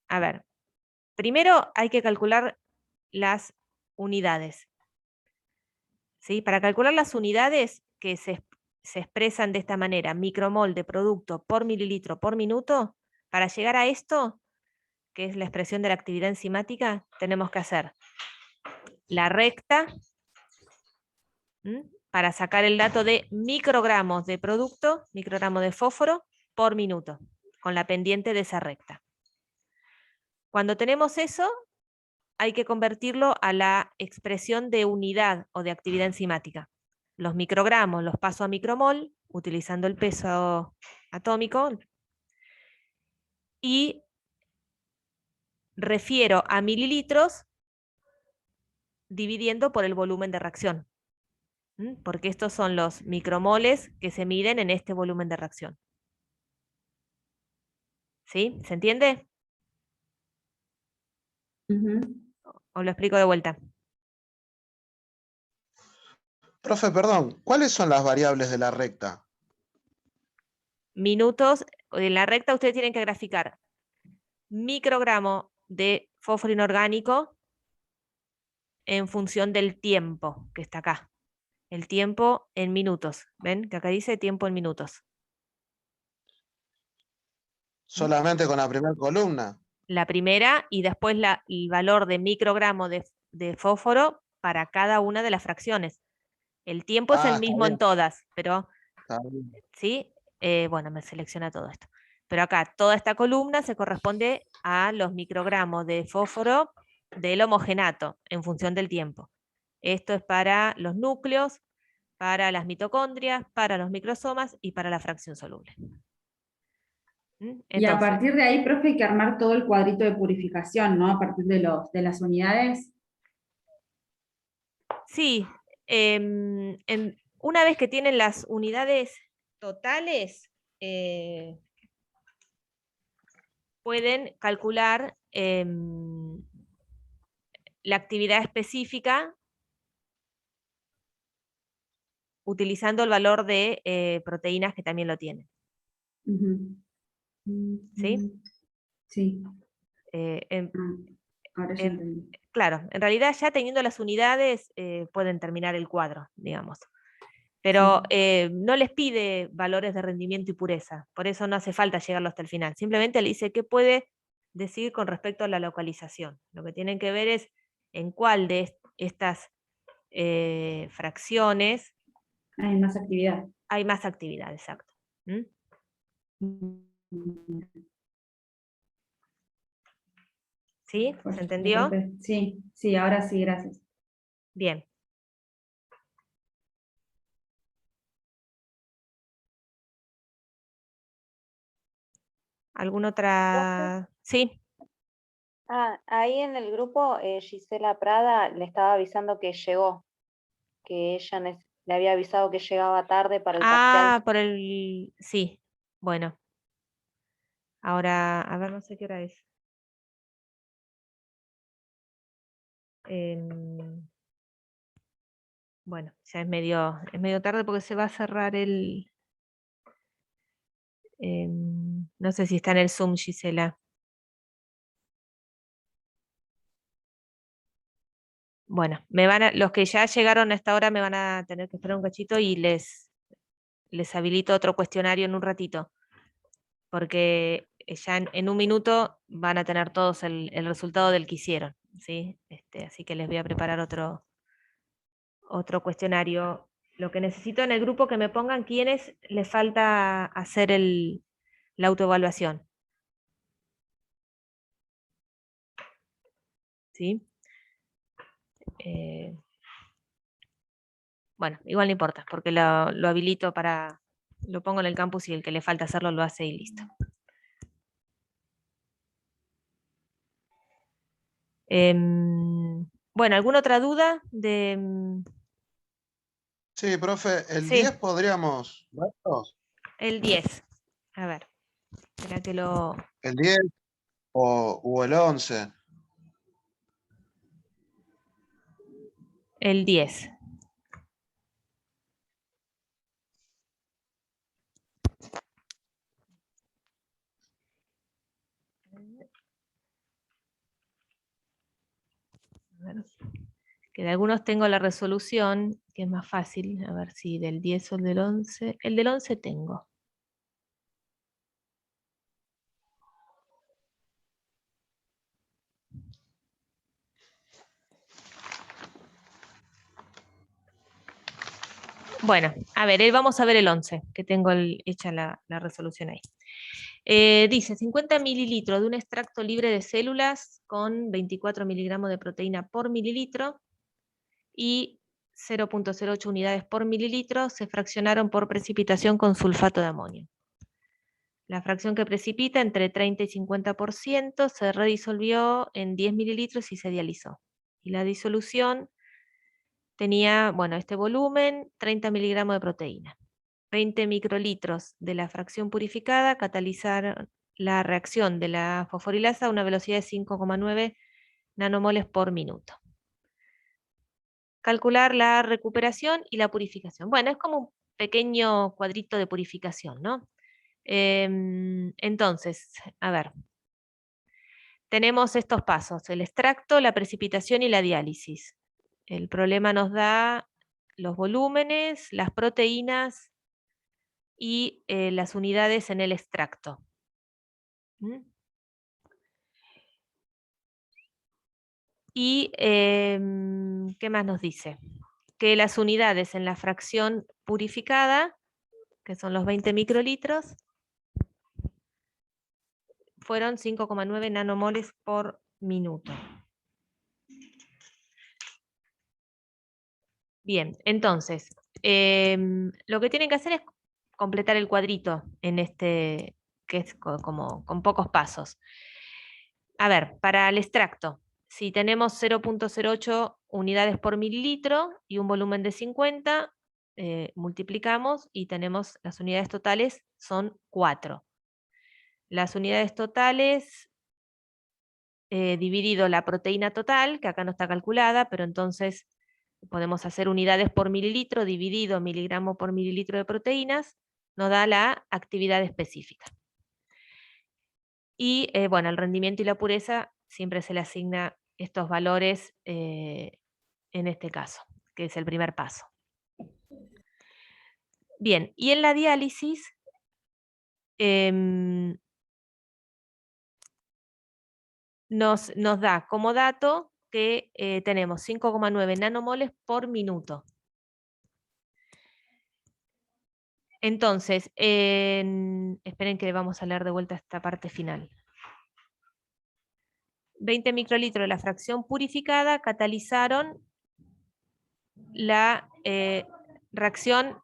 A ver, primero hay que calcular las unidades. ¿Sí? Para calcular las unidades que se expresan de esta manera, micromol de producto por mililitro por minuto, para llegar a esto, que es la expresión de la actividad enzimática, tenemos que hacer la recta, para sacar el dato de microgramos de producto, microgramos de fósforo por minuto, con la pendiente de esa recta. Cuando tenemos eso, hay que convertirlo a la expresión de unidad o de actividad enzimática. Los microgramos los paso a micromol, utilizando el peso atómico, y refiero a mililitros dividiendo por el volumen de reacción. Porque estos son los micromoles que se miden en este volumen de reacción. ¿Sí? ¿Se entiende? Ujú. ¿O lo explico de vuelta? Profe, perdón, ¿cuáles son las variables de la recta? Minutos, en la recta ustedes tienen que graficar microgramo de fósforo inorgánico en función del tiempo que está acá. El tiempo en minutos. ¿Ven? Que acá dice tiempo en minutos. Solamente con la primera columna. La primera y después el valor de microgramo de fósforo para cada una de las fracciones. El tiempo es el Está mismo en bien, todas, pero está bien. ¿sí? Bueno, me selecciona todo esto. Pero acá, toda esta columna se corresponde a los microgramos de fósforo del homogenato en función del tiempo. Esto es para los núcleos, para las mitocondrias, para los microsomas y para la fracción soluble. Y a Entonces, partir de ahí, profe, hay que armar todo el cuadrito de purificación, ¿no? A partir de las unidades. sí, una vez que tienen las unidades totales, pueden calcular la actividad específica utilizando el valor de proteínas que también lo tienen. Ujú. ¿Sí? Sí. Eh, Ahora ya entendí. claro, en realidad ya teniendo las unidades pueden terminar el cuadro, digamos. Pero no les pide valores de rendimiento y pureza, por eso no hace falta llegarlo hasta el final. Simplemente le dice qué puede decir con respecto a la localización. Lo que tienen que ver es en cuál de estas fracciones Hay más actividad. hay más actividad, exacto. ¿Sí? ¿Se entendió? Profe. Sí, sí, ahora sí, gracias. Bien. ¿Alguna otra? Sí. Ahí en el grupo, Gisela Prada le estaba avisando que llegó, que ella le había avisado que llegaba tarde para el parcial. Por el... Sí. Bueno. Ahora, a ver, no sé qué hora es. Bueno, ya es medio tarde porque se va a cerrar el... No sé si está en el Zoom, Gisela. Bueno, los que ya llegaron hasta ahora me van a tener que esperar un cachito y les habilito otro cuestionario en un ratito, porque ya en un minuto van a tener todos el resultado del que hicieron, ¿sí? Así que les voy a preparar otro cuestionario. Lo que necesito en el grupo que me pongan quiénes les falta hacer la autoevaluación. ¿Sí? Bueno, igual no importa, porque lo habilito lo pongo en el campus y el que le falta hacerlo lo hace y listo. Bueno, ¿alguna otra duda? Sí, profe, el Sí. 10 podríamos verlos. El 10. A ver, espera que lo... El 10 o el 11. El 10. A ver, que de algunos tengo la resolución, que es más fácil. A ver si del 10 o el del 11. El del 11 tengo. Bueno, a ver, vamos a ver el 11, que tengo hecha la resolución ahí. Dice 50 mililitros de un extracto libre de células con 24 miligramos de proteína por mililitro y 0.08 unidades por mililitro se fraccionaron por precipitación con sulfato de amonio. La fracción que precipita entre 30 y 50% se redisolvió en 10 mililitros y se dializó. Y la disolución tenía, bueno, este volumen, 30 miligramos de proteína. 20 microlitros de la fracción purificada catalizaron la reacción de la fosforilasa a una velocidad de 5,9 nanomoles por minuto. Calcular la recuperación y la purificación. Bueno, es como un pequeño cuadrito de purificación, ¿no? Entonces, a ver, tenemos estos pasos, el extracto, la precipitación y la diálisis. El problema nos da los volúmenes, las proteínas y las unidades en el extracto. ¿Mm? Y, ¿qué más nos dice? Que las unidades en la fracción purificada, que son los 20 microlitros, fueron 5,9 nanomoles por minuto. Bien, entonces, lo que tienen que hacer es completar el cuadrito en este, que es como con pocos pasos. A ver, para el extracto, si tenemos 0.08 unidades por mililitro y un volumen de 50, multiplicamos y tenemos las unidades totales son 4. Las unidades totales dividido la proteína total, que acá no está calculada, pero entonces podemos hacer unidades por mililitro dividido miligramo por mililitro de proteínas, nos da la actividad específica. Y bueno, el rendimiento y la pureza siempre se le asigna estos valores en este caso, que es el primer paso. Bien, y en la diálisis nos da como dato que tenemos 5,9 nanomoles por minuto. Entonces, esperen que vamos a leer de vuelta esta parte final. 20 microlitros de la fracción purificada catalizaron la reacción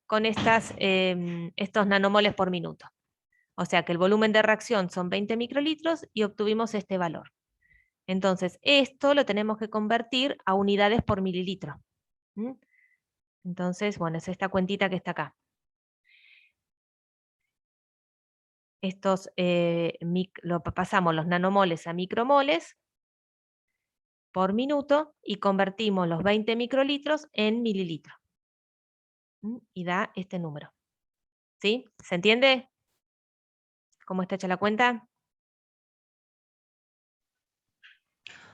con estos nanomoles por minuto. O sea que el volumen de reacción son 20 microlitros y obtuvimos este valor. Entonces, esto lo tenemos que convertir a unidades por mililitro. ¿Mm? Entonces, bueno, es esta cuentita que está acá. Pasamos los nanomoles a micromoles por minuto y convertimos los 20 microlitros en mililitros. Y da este número. ¿Sí? ¿Se entiende? cómo está hecha la cuenta?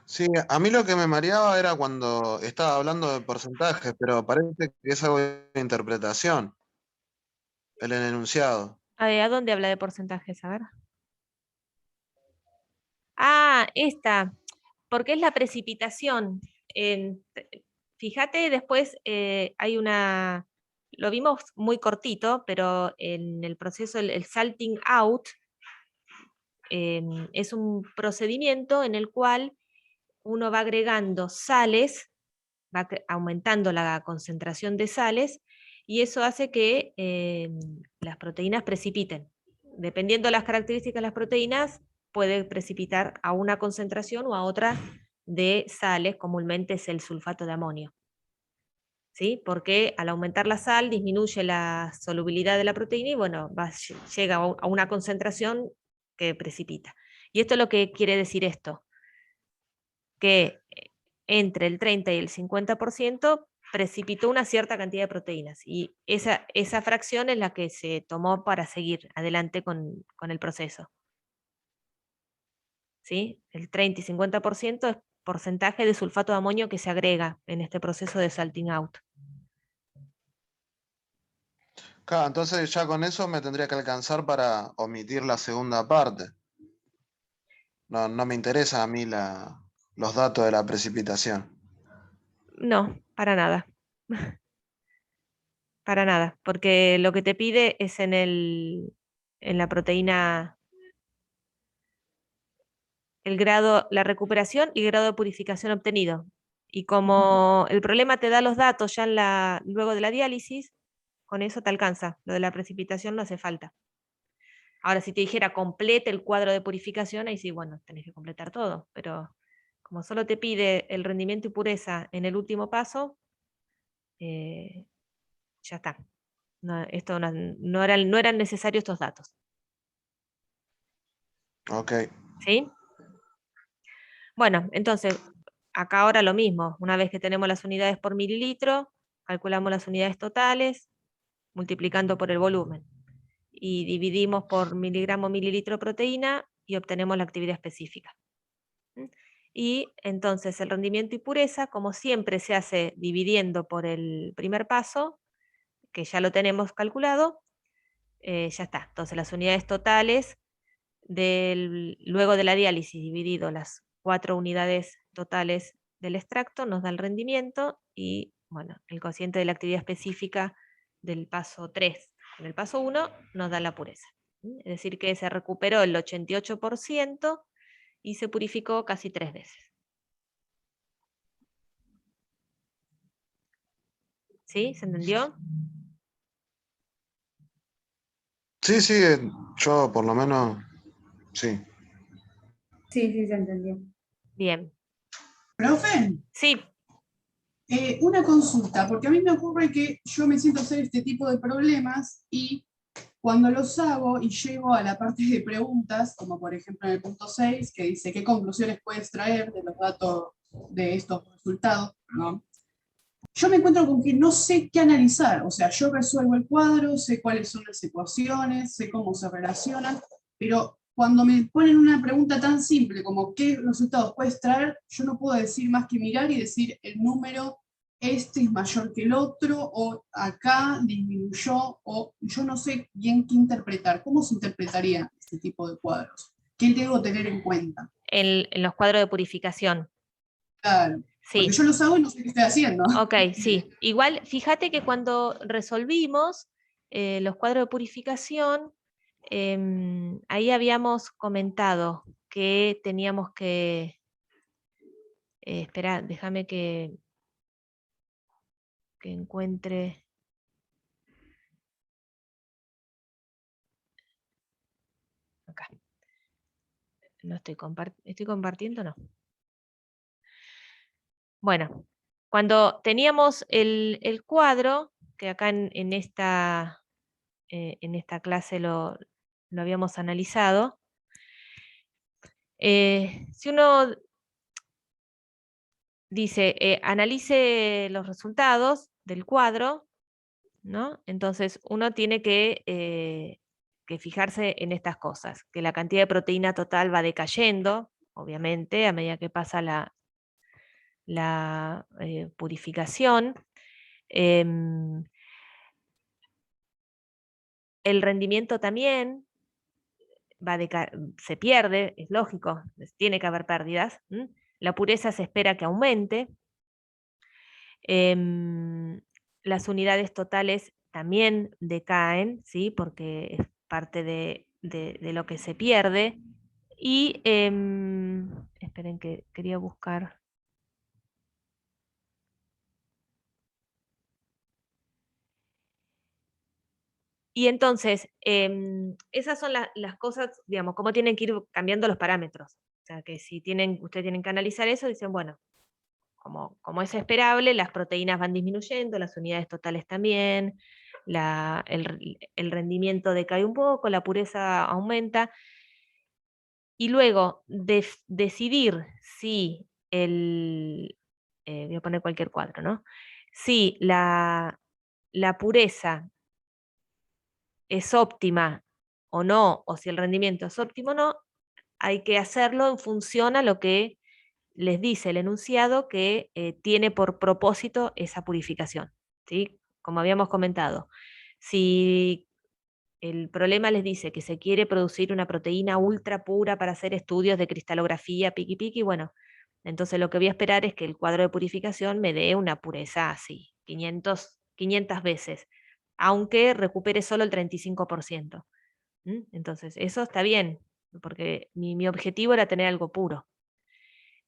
Sí, a mí lo que me mareaba era cuando estaba hablando de porcentajes, pero parece que es algo de interpretación, el enunciado. ¿A dónde habla de porcentajes? A ver. Ah, esta, porque es la precipitación. Fíjate, después hay una, lo vimos muy cortito, pero en el proceso, el salting out, es un procedimiento en el cual uno va agregando sales, va aumentando la concentración de sales, y eso hace que las proteínas precipiten. Dependiendo de las características de las proteínas, puede precipitar a una concentración o a otra de sales, comúnmente es el sulfato de amonio. ¿Sí? Porque al aumentar la sal disminuye la solubilidad de la proteína y bueno, llega a una concentración que precipita. Y esto es lo que quiere decir esto, que entre el 30 y el 50% precipitó una cierta cantidad de proteínas y esa fracción es la que se tomó para seguir adelante con el proceso. ¿Sí? El 30 y 50% es porcentaje de sulfato de amonio que se agrega en este proceso de salting out. Claro, entonces ya con eso me tendría que alcanzar para omitir la segunda parte. No, no me interesa a mí los datos de la precipitación. No, para nada. Para nada, porque lo que te pide es en la proteína, el grado, la recuperación y grado de purificación obtenido. Y como el problema te da los datos ya luego de la diálisis, con eso te alcanza. Lo de la precipitación no hace falta. Ahora, si te dijera complete el cuadro de purificación, ahí sí, bueno, tenés que completar todo. Pero como solo te pide el rendimiento y pureza en el último paso, ya está. Esto no eran necesarios estos datos. Ok. ¿Sí? Bueno, entonces, acá ahora lo mismo. Una vez que tenemos las unidades por mililitro, calculamos las unidades totales, multiplicando por el volumen. Y dividimos por miligramo mililitro de proteína y obtenemos la actividad específica. Y entonces el rendimiento y pureza, como siempre se hace dividiendo por el primer paso, que ya lo tenemos calculado, ya está. Entonces las unidades totales luego de la diálisis dividido las 4 unidades totales del extracto nos da el rendimiento y bueno, el cociente de la actividad específica del paso 3 en el paso 1 nos da la pureza. Es decir, que se recuperó el 88% y se purificó casi 3 veces. ¿Sí? ¿Se entendió? Sí, sí, yo por lo menos, sí. Sí, sí, se entendió. Bien. Profe, Sí, una consulta, porque a mí me ocurre que yo me siento hacer este tipo de problemas y cuando los hago y llego a la parte de preguntas, como por ejemplo en el punto 6, que dice qué conclusiones puedes traer de los datos de estos resultados, ¿no? Yo me encuentro con que no sé qué analizar, o sea, yo resuelvo el cuadro, sé cuáles son las ecuaciones, sé cómo se relacionan, pero cuando me ponen una pregunta tan simple como qué resultados puedes traer, yo no puedo decir más que mirar y decir el número este es mayor que el otro, o acá disminuyó, o yo no sé bien qué interpretar. ¿Cómo se interpretaría este tipo de cuadros? ¿Qué debo tener en cuenta? en los cuadros de purificación. Claro, porque Sí. yo los hago y no sé qué estoy haciendo. Ok, sí. Igual, fíjate que cuando resolvimos los cuadros de purificación, ahí habíamos comentado que teníamos que... espera, déjame que encuentre... Acá. No estoy compartiendo, no. Bueno, cuando teníamos el cuadro, que acá en esta clase lo habíamos analizado, si uno dice, analice los resultados del cuadro, ¿no? Entonces uno tiene que que fijarse en estas cosas, que la cantidad de proteína total va decayendo, obviamente, a medida que pasa la purificación. El rendimiento también se pierde, es lógico, tiene que haber pérdidas. La pureza se espera que aumente. Las unidades totales también decaen, ¿sí? Porque es parte de lo que se pierde. Y esperen que quería buscar. Y entonces, esas son las cosas, digamos, cómo tienen que ir cambiando los parámetros. O sea, que si ustedes tienen que analizar eso, dicen, bueno, como es esperable, las proteínas van disminuyendo, las unidades totales también, el rendimiento decae un poco, la pureza aumenta. Y luego, decidir si voy a poner cualquier cuadro, ¿no? Si la pureza es óptima o no, o si el rendimiento es óptimo o no, hay que hacerlo en función a lo que les dice el enunciado que tiene por propósito esa purificación, ¿sí? Como habíamos comentado, si el problema les dice que se quiere producir una proteína ultra pura para hacer estudios de cristalografía, piqui piqui, bueno, entonces lo que voy a esperar es que el cuadro de purificación me dé una pureza así, 500 veces, aunque recupere solo el 35%. Entonces, eso está bien, porque mi objetivo era tener algo puro.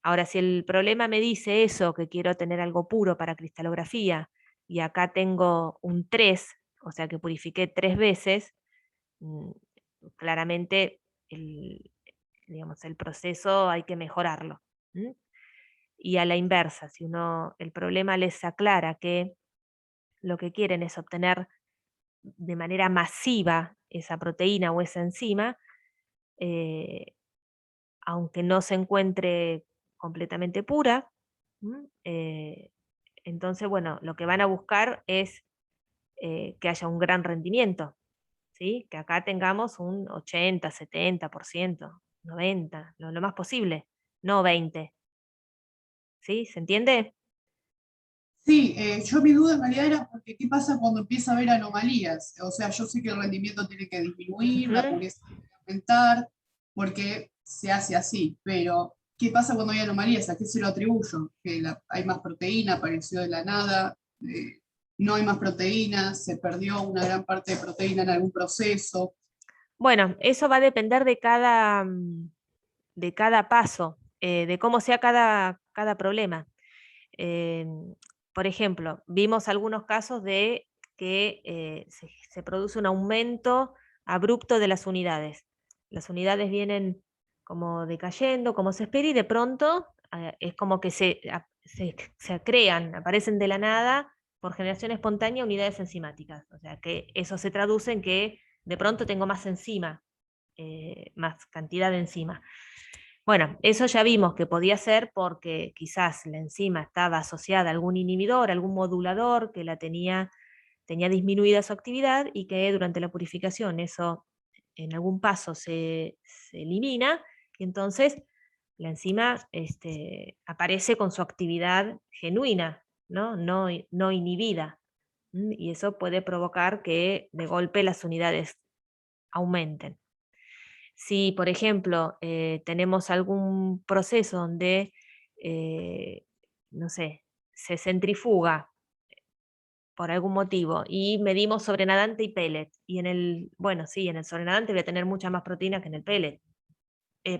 Ahora, si el problema me dice eso, que quiero tener algo puro para cristalografía, y acá tengo un 3, o sea que purifiqué 3 veces, claramente digamos, el proceso hay que mejorarlo. Y a la inversa, si el problema les aclara que lo que quieren es obtener de manera masiva esa proteína o esa enzima, aunque no se encuentre completamente pura, entonces, bueno, lo que van a buscar es que haya un gran rendimiento, ¿sí? Que acá tengamos un 80, 70%, 90%, lo más posible, no 20%. ¿Sí? ¿Se entiende? Sí, yo mi duda en realidad era porque qué pasa cuando empieza a haber anomalías. O sea, yo sé que el rendimiento tiene que disminuir, la pureza tiene que aumentar, porque se hace así, pero ¿qué pasa cuando hay anomalías? ¿A qué se lo atribuyo? ¿Que hay más proteína, apareció de la nada? ¿No hay más proteínas? ¿Se perdió una gran parte de proteína en algún proceso? Bueno, eso va a depender de cada paso, de cómo sea cada problema. Por ejemplo, vimos algunos casos de que se produce un aumento abrupto de las unidades. Las unidades vienen como decayendo, como se espera, y de pronto es como que se crean, aparecen de la nada, por generación espontánea, unidades enzimáticas. O sea, que eso se traduce en que de pronto tengo más enzima, más cantidad de enzima. Bueno, eso ya vimos que podía ser porque quizás la enzima estaba asociada a algún inhibidor, algún modulador que tenía disminuida su actividad, y que durante la purificación eso en algún paso se elimina, y entonces la enzima aparece con su actividad genuina, no inhibida. Y eso puede provocar que de golpe las unidades aumenten. Si, por ejemplo, tenemos algún proceso donde, no sé, se centrifuga por algún motivo y medimos sobrenadante y pellet, y bueno, sí, en el sobrenadante voy a tener mucha más proteína que en el pellet.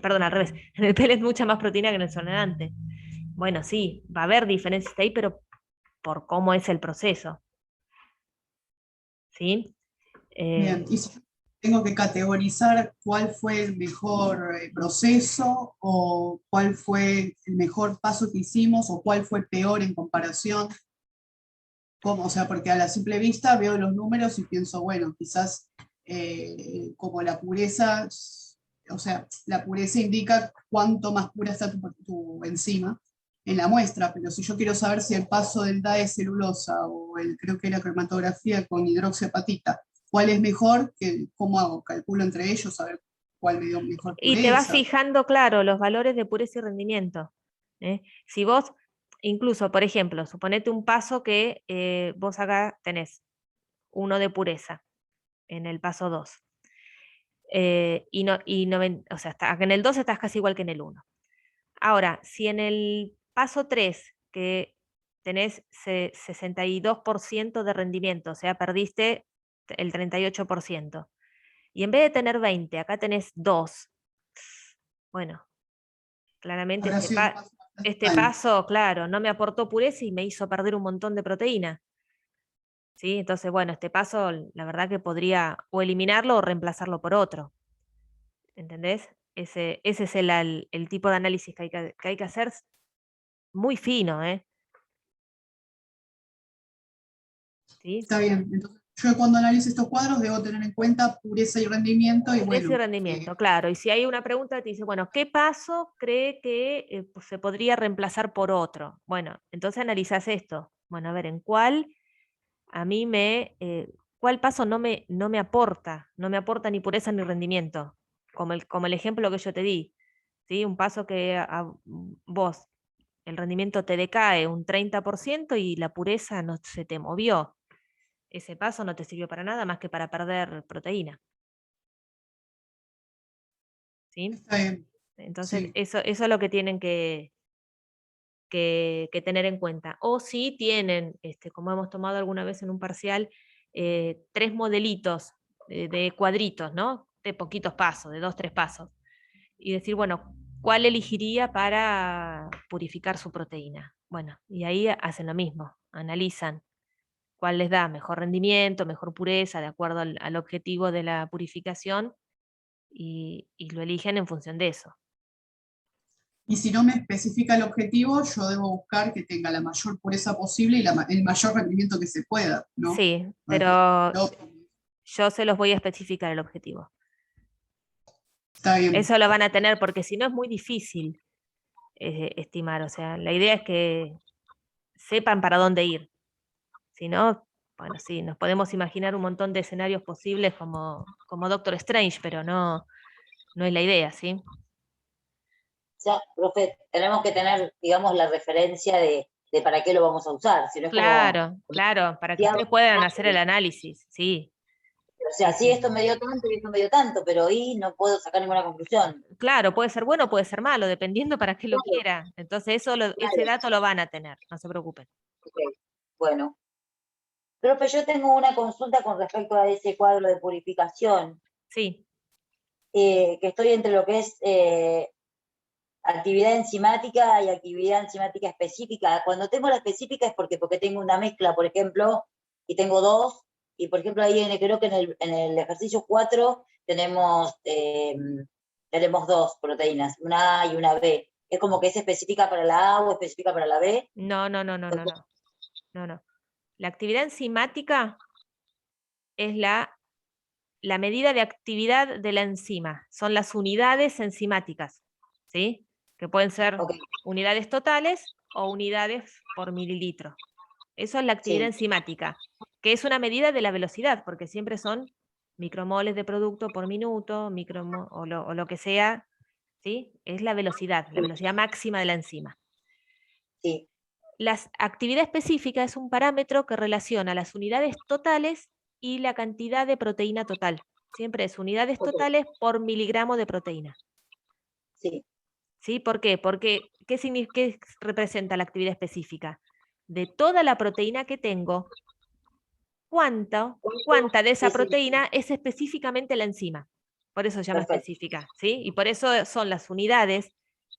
Perdón, al revés, en el pellet mucha más proteína que en el sobrenadante. Bueno, sí, va a haber diferencias ahí, pero por cómo es el proceso. ¿Sí? Bien, y si tengo que categorizar cuál fue el mejor proceso o cuál fue el mejor paso que hicimos o cuál fue peor en comparación. ¿Cómo? O sea, porque a la simple vista veo los números y pienso, bueno, quizás como la pureza, o sea, la pureza indica cuánto más pura está tu enzima en la muestra, pero si yo quiero saber si el paso del DAE celulosa o creo que era cromatografía con hidroxiapatita cuál es mejor, cómo hago, calculo entre ellos a ver cuál me dio mejor pureza. Y te vas fijando, claro, los valores de pureza y rendimiento. Si vos, incluso, por ejemplo, suponete un paso que vos acá tenés 1 de pureza en el paso 2. O sea, en el 2 estás casi igual que en el 1. Ahora, si en el paso 3, que tenés 62% de rendimiento, o sea, perdiste el 38%, y en vez de tener 20, acá tenés 2, bueno, claramente Habrá sido un paso bastante este mal. paso, claro, no me aportó pureza y me hizo perder un montón de proteína. ¿Sí? Entonces, bueno, este paso, la verdad que podría o eliminarlo o reemplazarlo por otro. ¿Entendés? Ese es el tipo de análisis que hay que hacer muy fino, ¿eh? ¿Sí? Está bien. Entonces, yo cuando analice estos cuadros debo tener en cuenta pureza y rendimiento. Y Pureza y bueno, rendimiento, claro. Y si hay una pregunta, te dice, bueno, ¿qué paso cree que pues, se podría reemplazar por otro? Bueno, entonces analizás esto. Bueno, a ver, ¿en cuál a mí cuál paso no me aporta? No me aporta ni pureza ni rendimiento. Como el ejemplo que yo te di. ¿Sí? Un paso que a vos, el rendimiento te decae un 30% y la pureza no se te movió. Ese paso no te sirvió para nada más que para perder proteína. ¿Sí? está bien. Entonces, Sí. eso es lo que tienen que tener en cuenta. O si tienen, como hemos tomado alguna vez en un parcial, 3 modelitos de cuadritos, ¿no? De poquitos pasos, de 2, 3 pasos. Y decir, bueno, ¿cuál elegiría para purificar su proteína? Bueno, y ahí hacen lo mismo, analizan cuál les da mejor rendimiento, mejor pureza, de acuerdo al objetivo de la purificación, y lo eligen en función de eso. Y si no me especifica el objetivo, yo debo buscar que tenga la mayor pureza posible y el mayor rendimiento que se pueda, ¿no? Sí, Para pero que- yo se los voy a especificar el objetivo. Está bien. Eso lo van a tener porque si no es muy difícil estimar. O sea, la idea es que sepan para dónde ir. Si no, bueno, sí, nos podemos imaginar un montón de escenarios posibles como Doctor Strange, pero no es la idea, ¿sí? Ya, profe, tenemos que tener, digamos, la referencia de para qué lo vamos a usar. Si no es como, Claro, claro, para que si hago- ustedes puedan hacer el análisis, sí. o sea, Sí, sí, sí. esto me dio tanto y esto me dio tanto, pero ahí no puedo sacar ninguna conclusión. Claro, puede ser bueno, puede ser malo, dependiendo para qué lo Claro, quiera. Entonces ese claro. dato lo van a tener, no se preocupen. Ok, bueno. Profe, yo tengo una consulta con respecto a ese cuadro de purificación, Sí, que estoy entre lo que es actividad enzimática y actividad enzimática específica. Cuando tengo la específica es porque tengo una mezcla, por ejemplo, y tengo dos, y por ejemplo ahí creo que en el ejercicio 4 tenemos, tenemos dos proteínas, una A y una B. Es como que es específica para la A o específica para la B. no. La actividad enzimática es la medida de actividad de la enzima. Son las unidades enzimáticas, ¿sí? Que pueden ser Ok, unidades totales o unidades por mililitro. Eso es la actividad sí, enzimática, que es una medida de la velocidad, porque siempre son micromoles de producto por minuto, o lo que sea, ¿sí? Es la velocidad máxima de la enzima. sí, La actividad específica es un parámetro que relaciona las unidades totales y la cantidad de proteína total. Siempre es unidades ok, totales por miligramo de proteína. sí, ¿Sí? ¿Por qué? Porque ¿qué representa la actividad específica? De toda la proteína que tengo, ¿cuánta de esa sí, sí, proteína es específicamente la enzima? Por eso se llama perfecto. específica, ¿sí? Y por eso son las unidades,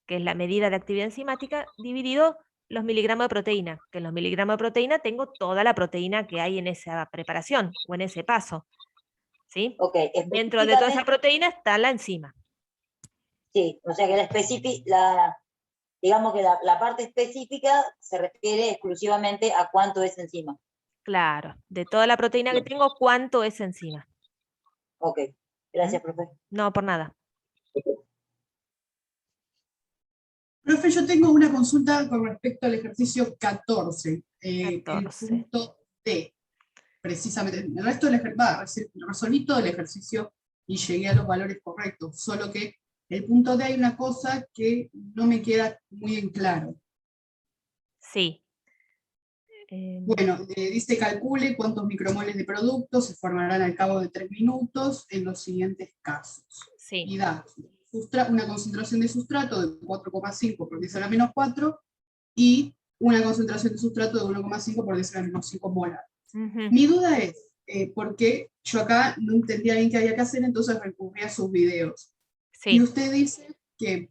que es la medida de actividad enzimática, dividido los miligramos de proteína, que en los miligramos de proteína tengo toda la proteína que hay en esa preparación o en ese paso, ¿sí? Ok, Dentro de toda esa específicamente, proteína está la enzima. sí, o sea que digamos que la parte específica se refiere exclusivamente a cuánto es enzima. Claro, de toda la proteína que Bien, tengo, ¿cuánto es enzima? ok, ¿Mm? gracias, profe. No, por nada. Profe, yo tengo una consulta con respecto al ejercicio 14, el 14. punto D. precisamente, el resto del resolví todo el ejercicio y llegué a los valores correctos, solo que el punto D hay una cosa que no me queda muy en claro. Sí. Bueno, dice calcule cuántos micromoles de producto se formarán al cabo de 3 minutos en los siguientes casos. Sí. Y da una concentración de sustrato de 4,5 por 10 a la menos 4 y una concentración de sustrato de 1,5 por 10 a la menos 5 molar. Mi duda es, porque yo acá no entendía bien qué había que hacer, entonces recurrí a sus videos. Sí. Y usted dice que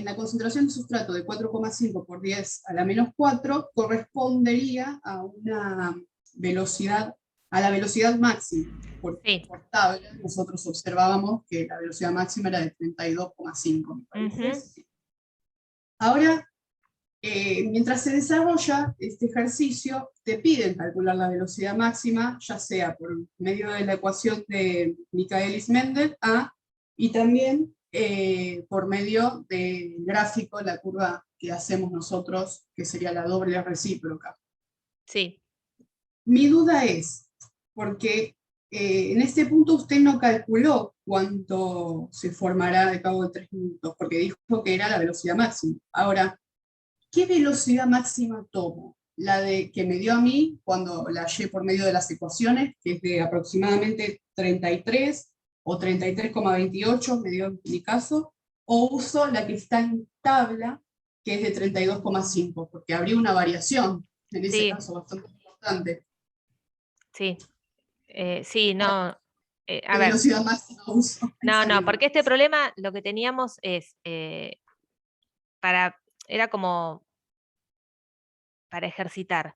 la concentración de sustrato de 4,5 por 10 a la menos 4 correspondería a una velocidad, a la velocidad máxima. Por tabla, nosotros observábamos que la velocidad máxima era de 32,5, me parece. Ahora, mientras se desarrolla este ejercicio, te piden calcular la velocidad máxima, ya sea por medio de la ecuación de Michaelis-Menten, y también por medio del gráfico, la curva que hacemos nosotros, que sería la doble recíproca. Sí. Mi duda es, porque en este punto usted no calculó cuánto se formará al cabo de 3 minutos, porque dijo que era la velocidad máxima. Ahora, ¿qué velocidad máxima tomo? La de que me dio a mí cuando la hallé por medio de las ecuaciones, que es de aproximadamente 33 o 33,28, me dio en mi caso, o uso la que está en tabla, que es de 32,5, porque habría una variación, en ese caso bastante importante. Sí, sí, no. A ¿Qué ver. velocidad máxima uso? No, porque este problema lo que teníamos es, era como para ejercitar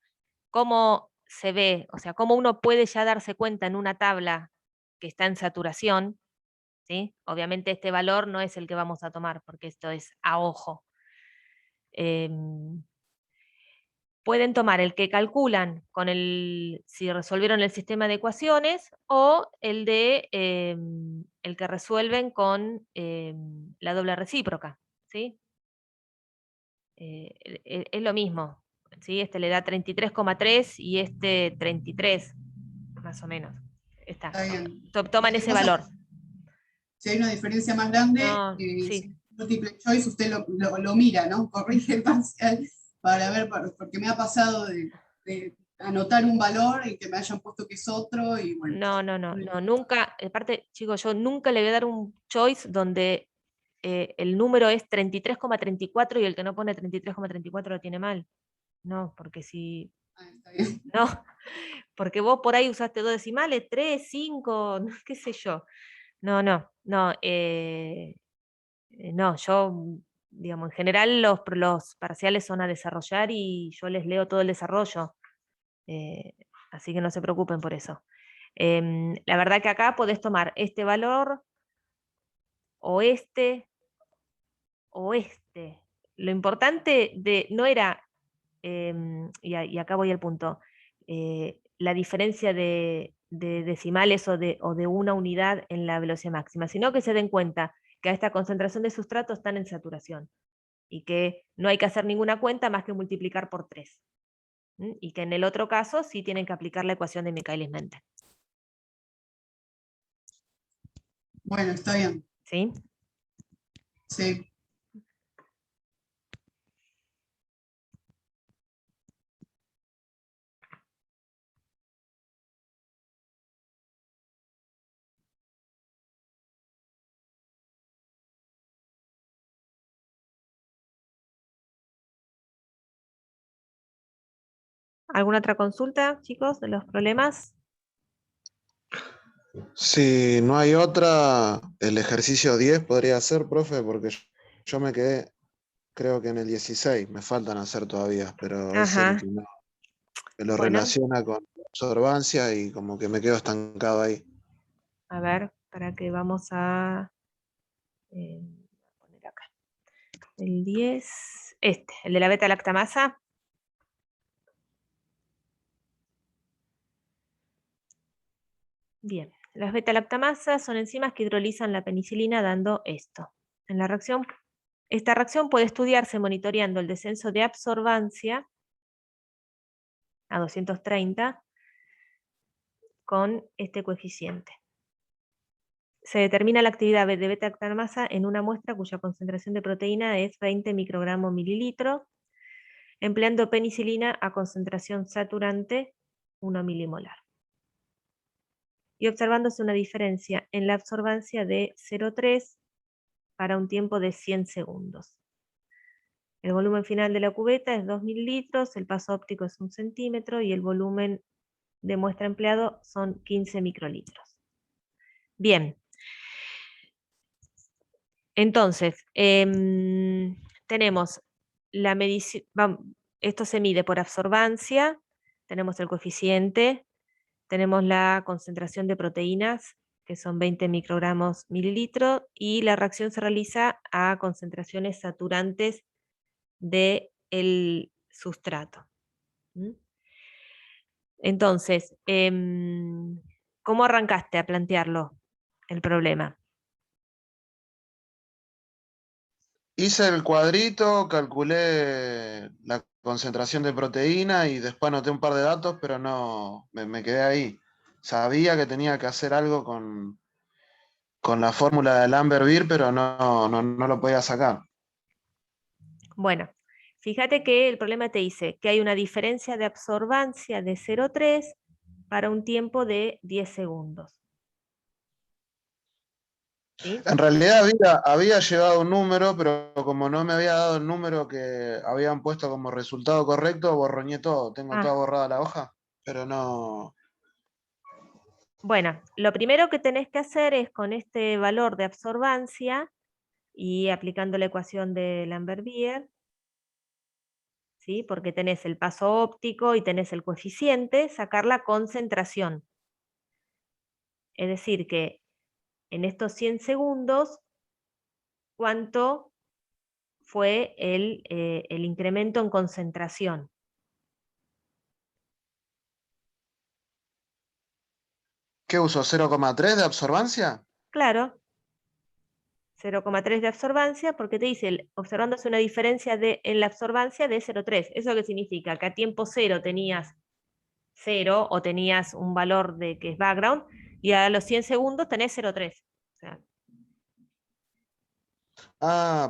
cómo se ve, o sea, cómo uno puede ya darse cuenta en una tabla que está en saturación, ¿sí? Obviamente este valor no es el que vamos a tomar, porque esto es a ojo. Pueden tomar el que calculan con si resolvieron el sistema de ecuaciones, o el el que resuelven con la doble recíproca, ¿sí? Es lo mismo, ¿sí? Este le da 33,3 y este 33, más o menos. Está bien. Toman ese valor. Si hay una diferencia más grande, sí. multiple choice, usted lo mira, ¿no? Corrige el parcial para ver, porque me ha pasado de anotar un valor y que me hayan puesto que es otro, y bueno. No, nunca, aparte, chicos, yo nunca le voy a dar un choice donde el número es 33,34 y el que no pone 33,34 lo tiene mal. No, porque si... No, porque vos por ahí usaste 2 decimales, 3, 5, qué sé yo. No, yo, digamos, en general los parciales son a desarrollar y yo les leo todo el desarrollo. Así que no se preocupen por eso. La verdad que acá podés tomar este valor, o este, o este. Lo importante no era, y acá voy al punto, la diferencia de decimales o de una unidad en la velocidad máxima, sino que se den cuenta que a esta concentración de sustrato están en saturación y que no hay que hacer ninguna cuenta más que multiplicar por 3. Y que en el otro caso sí tienen que aplicar la ecuación de Michaelis-Menten. Bueno, está bien. ¿Sí? Sí. ¿Alguna otra consulta, chicos, de los problemas? Si no hay otra, el ejercicio 10 podría ser, profe, porque yo me quedé, creo que en el 16, me faltan hacer todavía, pero es el que no, me lo relaciona con absorbancia y como que me quedo estancado ahí. A ver, para que vamos a poner acá. El 10, el de la beta-lactamasa. Bien, las beta-lactamasas son enzimas que hidrolizan la penicilina dando esto. Esta reacción puede estudiarse monitoreando el descenso de absorbancia a 230 con este coeficiente. Se determina la actividad de beta-lactamasa en una muestra cuya concentración de proteína es 20 microgramos mililitro, empleando penicilina a concentración saturante 1 milimolar. Y observándose una diferencia en la absorbancia de 0,3 para un tiempo de 100 segundos. El volumen final de la cubeta es 2 mililitros, el paso óptico es 1 centímetro y el volumen de muestra empleado son 15 microlitros. Bien. Entonces, tenemos la medición, esto se mide por absorbancia, tenemos el coeficiente, tenemos la concentración de proteínas, que son 20 microgramos mililitro, y la reacción se realiza a concentraciones saturantes del sustrato. Entonces, ¿cómo arrancaste a plantearlo, el problema? Hice el cuadrito, calculé la concentración de proteína y después anoté un par de datos, pero no, me quedé ahí. Sabía que tenía que hacer algo con la fórmula del Lambert-Beer, pero no lo podía sacar. Bueno, fíjate que el problema te dice que hay una diferencia de absorbancia de 0,3 para un tiempo de 10 segundos. ¿Sí? En realidad había llegado un número, pero como no me había dado el número que habían puesto como resultado correcto, borroñé todo. Tengo toda borrada la hoja, pero no. Bueno, lo primero que tenés que hacer es con este valor de absorbancia y aplicando la ecuación de Lambert-Beer, ¿sí? Porque tenés el paso óptico y tenés el coeficiente, sacar la concentración. Es decir, que en estos 100 segundos, ¿cuánto fue el incremento en concentración? ¿Qué uso? ¿0,3 de absorbancia? Claro, 0,3 de absorbancia, porque te dice, observándose una diferencia en la absorbancia de 0,3. ¿Eso qué significa? Que a tiempo cero tenías 0 o tenías un valor de que es background, y a los 100 segundos tenés 0,3. O sea,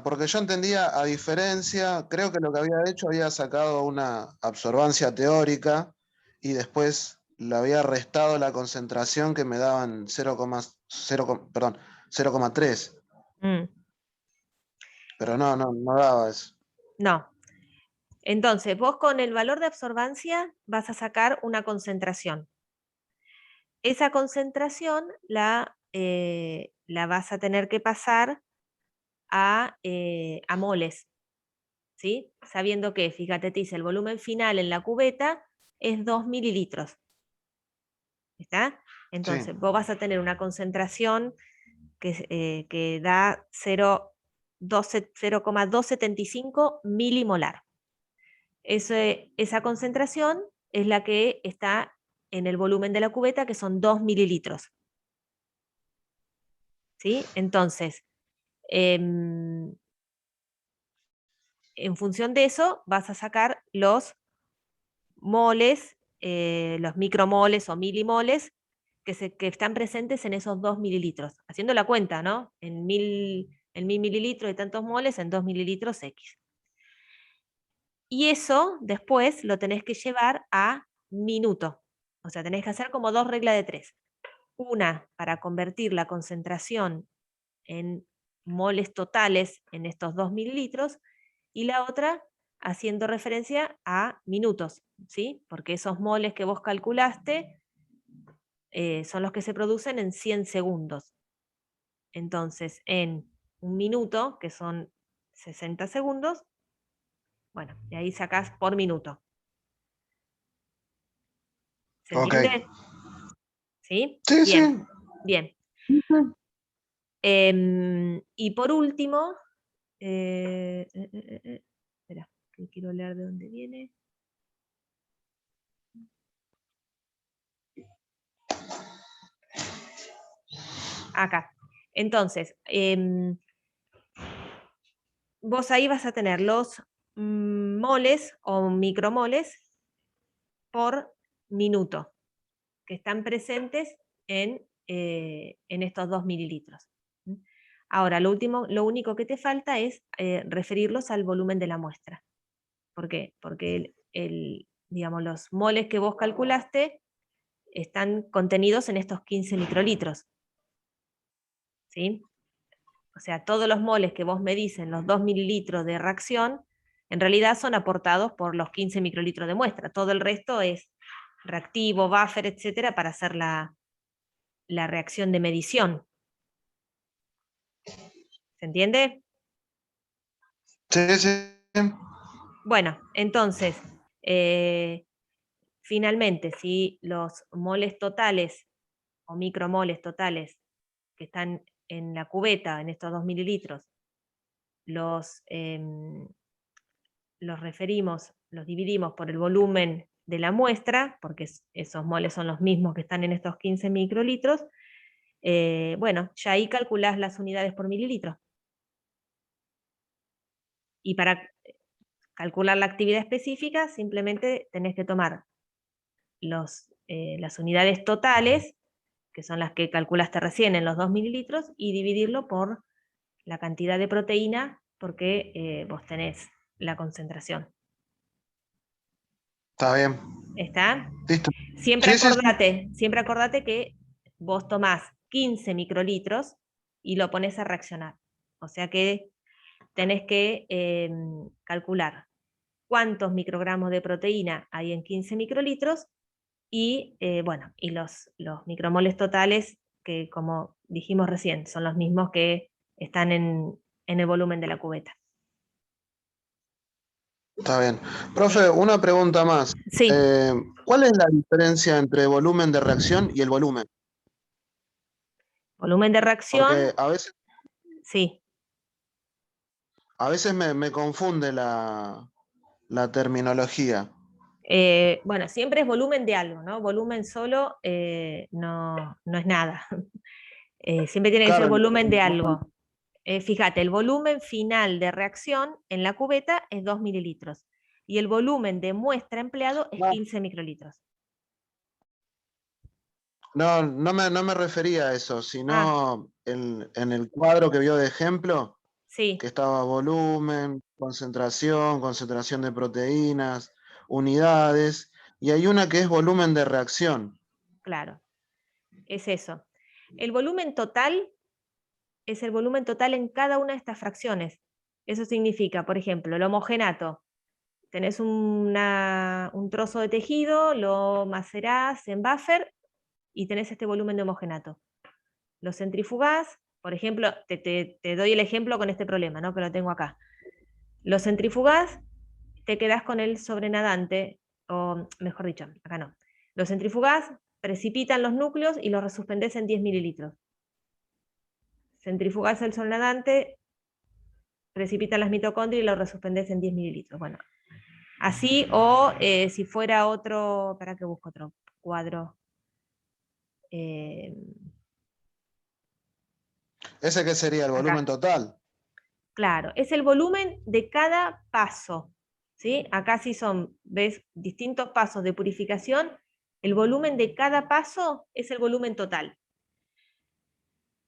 Porque yo entendía, a diferencia, creo que lo que había hecho, había sacado una absorbancia teórica y después le había restado la concentración que me daban 0,3. Pero no daba eso. no. Entonces, vos con el valor de absorbancia vas a sacar una concentración. Esa concentración la vas a tener que pasar a moles, ¿sí? Sabiendo que, fíjate, te dice, el volumen final en la cubeta es 2 mililitros. ¿Está? Entonces, Sí. vos vas a tener una concentración que da 0,275 milimolar. Esa concentración es la que está en el volumen de la cubeta, que son 2 mililitros. ¿Sí? Entonces, en función de eso, vas a sacar los moles, los micromoles o milimoles que están presentes en esos 2 mililitros. Haciendo la cuenta, ¿no? En 1000 mililitros de tantos moles, en 2 mililitros X. Y eso después lo tenés que llevar a minuto. O sea, tenés que hacer como 2 reglas de 3. Una para convertir la concentración en moles totales en estos 2 mililitros, y la otra haciendo referencia a minutos, ¿sí? Porque esos moles que vos calculaste son los que se producen en 100 segundos. Entonces, en un minuto, que son 60 segundos, bueno, y ahí sacás por minuto. ¿Se entiende? Ok. ¿Sí? Sí, Bien, sí. bien. Y por último, espera, que quiero leer de dónde viene. Acá. Entonces, vos ahí vas a tener los moles o micromoles por minuto. que están presentes en estos 2 mililitros. Ahora, lo único que te falta es referirlos al volumen de la muestra. ¿Por qué? Porque digamos, los moles que vos calculaste están contenidos en estos 15 microlitros. ¿Sí? O sea, todos los moles que vos medís en los 2 mililitros de reacción, en realidad son aportados por los 15 microlitros de muestra. Todo el resto es reactivo, buffer, etcétera, para hacer la reacción de medición. ¿Se entiende? Sí, sí. Bueno, entonces, finalmente, si los moles totales o micromoles totales que están en la cubeta, en estos 2 mililitros, los referimos, los dividimos por el volumen de la muestra, porque esos moles son los mismos que están en estos 15 microlitros, bueno, ya ahí calculás las unidades por mililitro. Y para calcular la actividad específica, simplemente tenés que tomar las unidades totales, que son las que calculaste recién en los 2 mililitros, y dividirlo por la cantidad de proteína, porque vos tenés la concentración. Está bien. ¿Está? Listo. Siempre Sí, siempre acordate que vos tomás 15 microlitros y lo pones a reaccionar. O sea que tenés que calcular cuántos microgramos de proteína hay en 15 microlitros y, bueno, y los micromoles totales, que como dijimos recién, son los mismos que están en el volumen de la cubeta. Está bien. Profe, una pregunta más. Sí. ¿Cuál es la diferencia entre volumen de reacción y el volumen? Volumen de reacción. Porque Sí. a veces me confunde la terminología. Bueno, siempre es volumen de algo, ¿no? Volumen solo no es nada. Siempre tiene que ser Claro, volumen de algo. Fíjate, el volumen final de reacción en la cubeta es 2 mililitros y el volumen de muestra empleado es 15 microlitros. no me refería a eso, sino en el cuadro que vio de ejemplo, Sí, que estaba volumen, concentración de proteínas, unidades, y hay una que es volumen de reacción. claro, es eso. El volumen total es el volumen total en cada una de estas fracciones. Eso significa, por ejemplo, el homogenato. Tenés un trozo de tejido, lo macerás en buffer y tenés este volumen de homogenato. Lo centrifugás, por ejemplo, te doy el ejemplo con este problema, ¿no? Que lo tengo acá. Lo centrifugás, te quedás con el sobrenadante, o mejor dicho, acá no. Lo centrifugás, precipitan los núcleos y los resuspendés en 10 mililitros. Centrifugás el sobrenadante, precipitan las mitocondrias y los resuspendés en 10 mililitros. Bueno, así, o si fuera otro, para que busco otro cuadro. ¿Ese qué sería? ¿El volumen total? Claro, es el volumen de cada paso. ¿Sí? Acá sí son, ves, distintos pasos de purificación. El volumen de cada paso es el volumen total.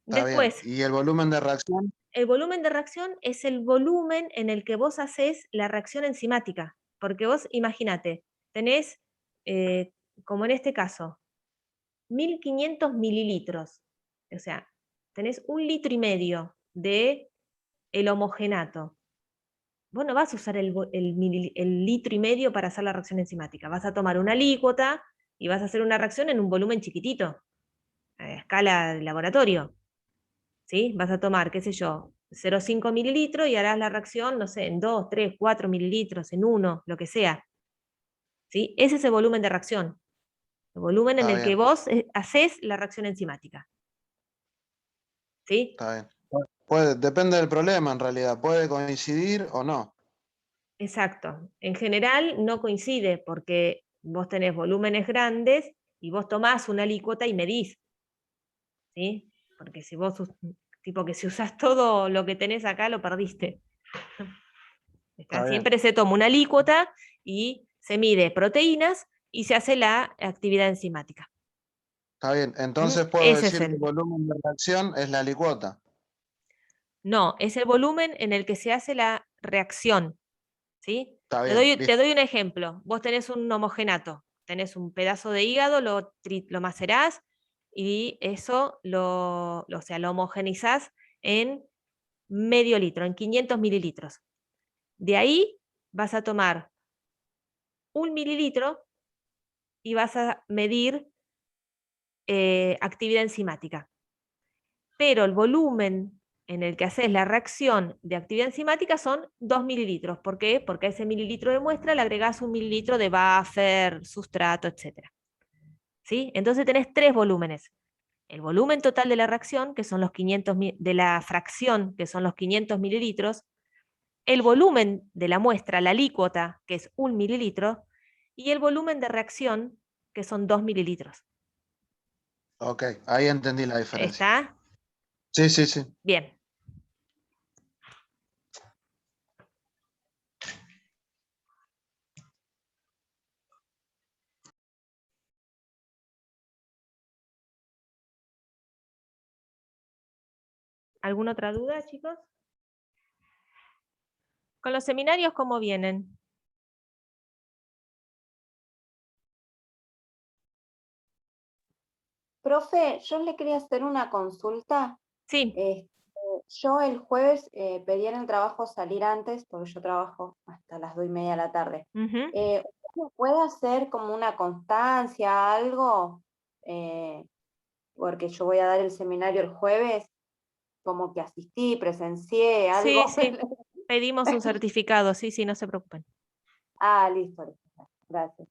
Está Después, bien. ¿Y el volumen de reacción? el volumen de reacción es el volumen en el que vos haces la reacción enzimática. Porque vos, imagínate, tenés, como en este caso, 1500 mililitros. O sea, tenés 1,5 litros de el homogenato. Vos no vas a usar el 1,5 litros para hacer la reacción enzimática. Vas a tomar una alícuota y vas a hacer una reacción en un volumen chiquitito, a escala de laboratorio. ¿Sí? Vas a tomar, qué sé yo, 0,5 mililitros y harás la reacción, no sé, en 2, 3, 4 mililitros, en 1, lo que sea. ¿Sí? Ese es el volumen de reacción. El volumen en Está el que bien. vos haces la reacción enzimática. ¿Sí? Está bien. Depende del problema, en realidad. Puede coincidir o no. Exacto. En general no coincide porque vos tenés volúmenes grandes y vos tomás una alícuota y medís. ¿Sí? Porque si vos, tipo que si usás todo lo que tenés acá, lo perdiste. Está bien. Siempre se toma una alícuota y se mide proteínas y se hace la actividad enzimática. Está bien, entonces puedo Ese es decir que el. el volumen de reacción es la alicuota. No, es el volumen en el que se hace la reacción. ¿Sí? Está Te bien, doy, te doy un ejemplo. Vos tenés un homogenato, tenés un pedazo de hígado, lo macerás y eso o sea, lo homogenizás en medio litro, en 500 mililitros. De ahí vas a tomar 1 mililitro y vas a medir actividad enzimática. Pero el volumen en el que haces la reacción de actividad enzimática son 2 mililitros. ¿Por qué? Porque a ese mililitro de muestra le agregás 1 mililitro de buffer, sustrato, etc. ¿Sí? Entonces tenés 3 volúmenes. El volumen total de la reacción, que son los 500 de la fracción, que son los 500 mililitros, el volumen de la muestra, la alícuota, que es 1 mililitro, y el volumen de reacción, que son 2 mililitros. Ok, ahí entendí la diferencia. ¿Está? Sí, sí, sí. Bien. ¿Alguna otra duda, chicos? ¿Con los seminarios cómo vienen? Profe, yo le quería hacer una consulta. Sí. Yo el jueves pedí en el trabajo salir antes, porque yo trabajo hasta las 2:30 de la tarde. Ujú. ¿Usted puede hacer como una constancia, algo? Porque yo voy a dar el seminario el jueves, como que asistí, presencié, algo. Sí, sí. Pedimos un certificado, sí, sí, no se preocupen. Ah, listo, listo. Gracias.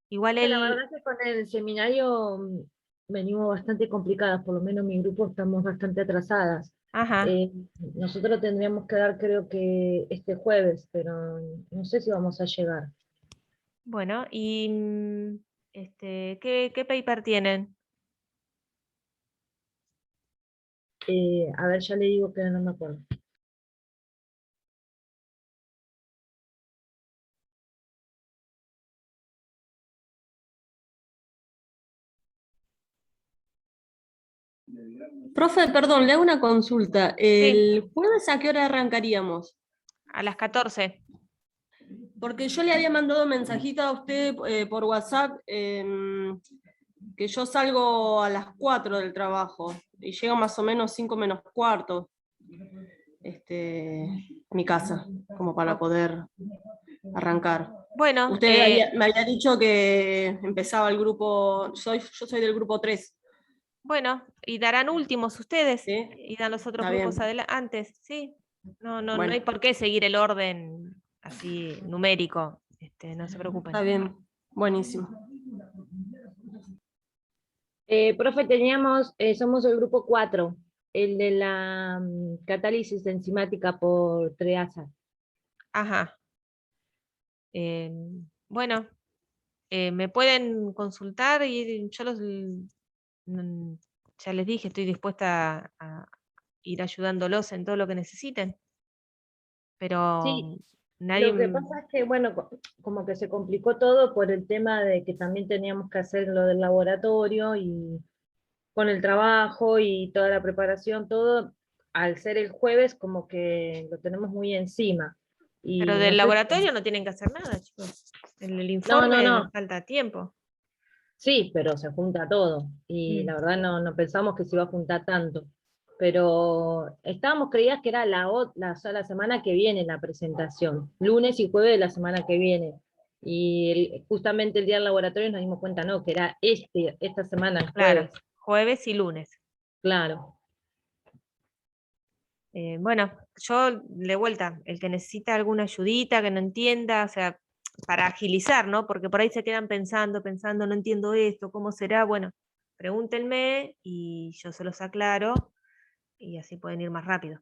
Igual La verdad es que con el seminario venimos bastante complicadas, por lo menos mi grupo estamos bastante atrasadas. Ajá. Nosotros tendríamos que dar creo que este jueves, pero no sé si vamos a llegar. Bueno, y ¿qué paper tienen? A ver, ya le digo que no me acuerdo. Profe, perdón, le hago una consulta. Sí, ¿El jueves a qué hora arrancaríamos? a las 14. Porque yo le había mandado mensajito a usted por WhatsApp que yo salgo a las 4 del trabajo y llego más o menos 5 menos cuarto a mi casa, como para poder arrancar. Bueno, Usted me había dicho que empezaba el grupo, yo soy del grupo 3. bueno, y darán últimos ustedes, ¿Sí? y dan los otros Está grupos bien. antes, sí. No Bueno. hay por qué seguir el orden así numérico, no se preocupen. Está bien, buenísimo. Profe, somos el grupo 4, el de la catálisis enzimática por treasa. Ajá. Bueno, me pueden consultar y yo ya les dije, estoy dispuesta a ir ayudándolos en todo lo que necesiten. Pero Sí, nadie. lo que pasa es que, bueno, como que se complicó todo por el tema de que también teníamos que hacer lo del laboratorio y con el trabajo y toda la preparación, todo, al ser el jueves, como que lo tenemos muy encima. Pero Y no del sé laboratorio no tienen que hacer nada, chicos. En el no, informe falta tiempo. sí, pero se junta todo. Y la verdad no pensamos que se iba a juntar tanto. Pero creías que era la sola semana que viene la presentación, lunes y jueves de la semana que viene. Y justamente el día del laboratorio nos dimos cuenta, no, que era esta semana, el Claro, jueves. jueves y lunes. Claro. Bueno, yo de vuelta, el que necesita alguna ayudita, que no entienda, o sea, para agilizar, ¿no? Porque por ahí se quedan pensando, no entiendo esto, ¿cómo será? Bueno, pregúntenme y yo se los aclaro y así pueden ir más rápido.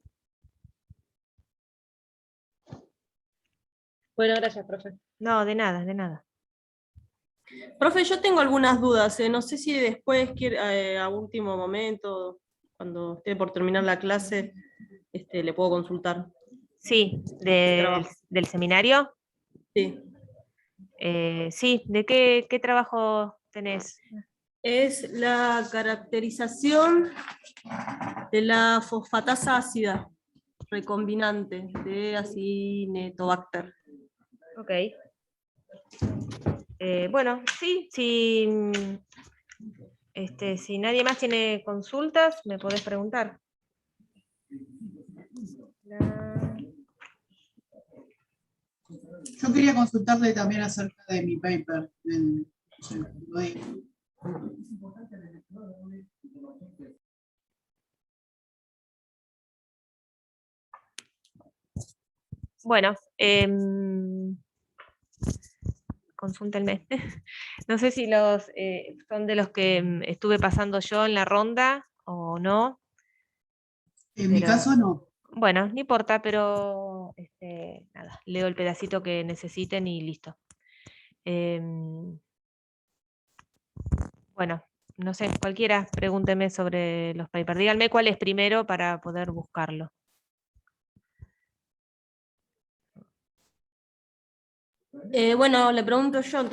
Bueno, gracias, profe. No, de nada, de nada. Profe, yo tengo algunas dudas, no sé si después quiere, a último momento, cuando esté por terminar la clase, le puedo consultar. Sí, trabajo. del seminario. Sí. Sí, ¿de qué trabajo tenés? Es la caracterización de la fosfatasa ácida recombinante de Acinetobacter. Ok. Bueno, sí, si nadie más tiene consultas, me podés preguntar. Yo quería consultarle también acerca de mi paper. Lo digo. Bueno, consúltenme. No sé si son de los que estuve pasando yo en la ronda o no. En mi Pero, caso no. bueno, no importa, pero nada, leo el pedacito que necesiten y listo. Bueno, no sé, cualquiera, pregúnteme sobre los papers. Díganme cuál es primero para poder buscarlo. Bueno, le pregunto yo entonces.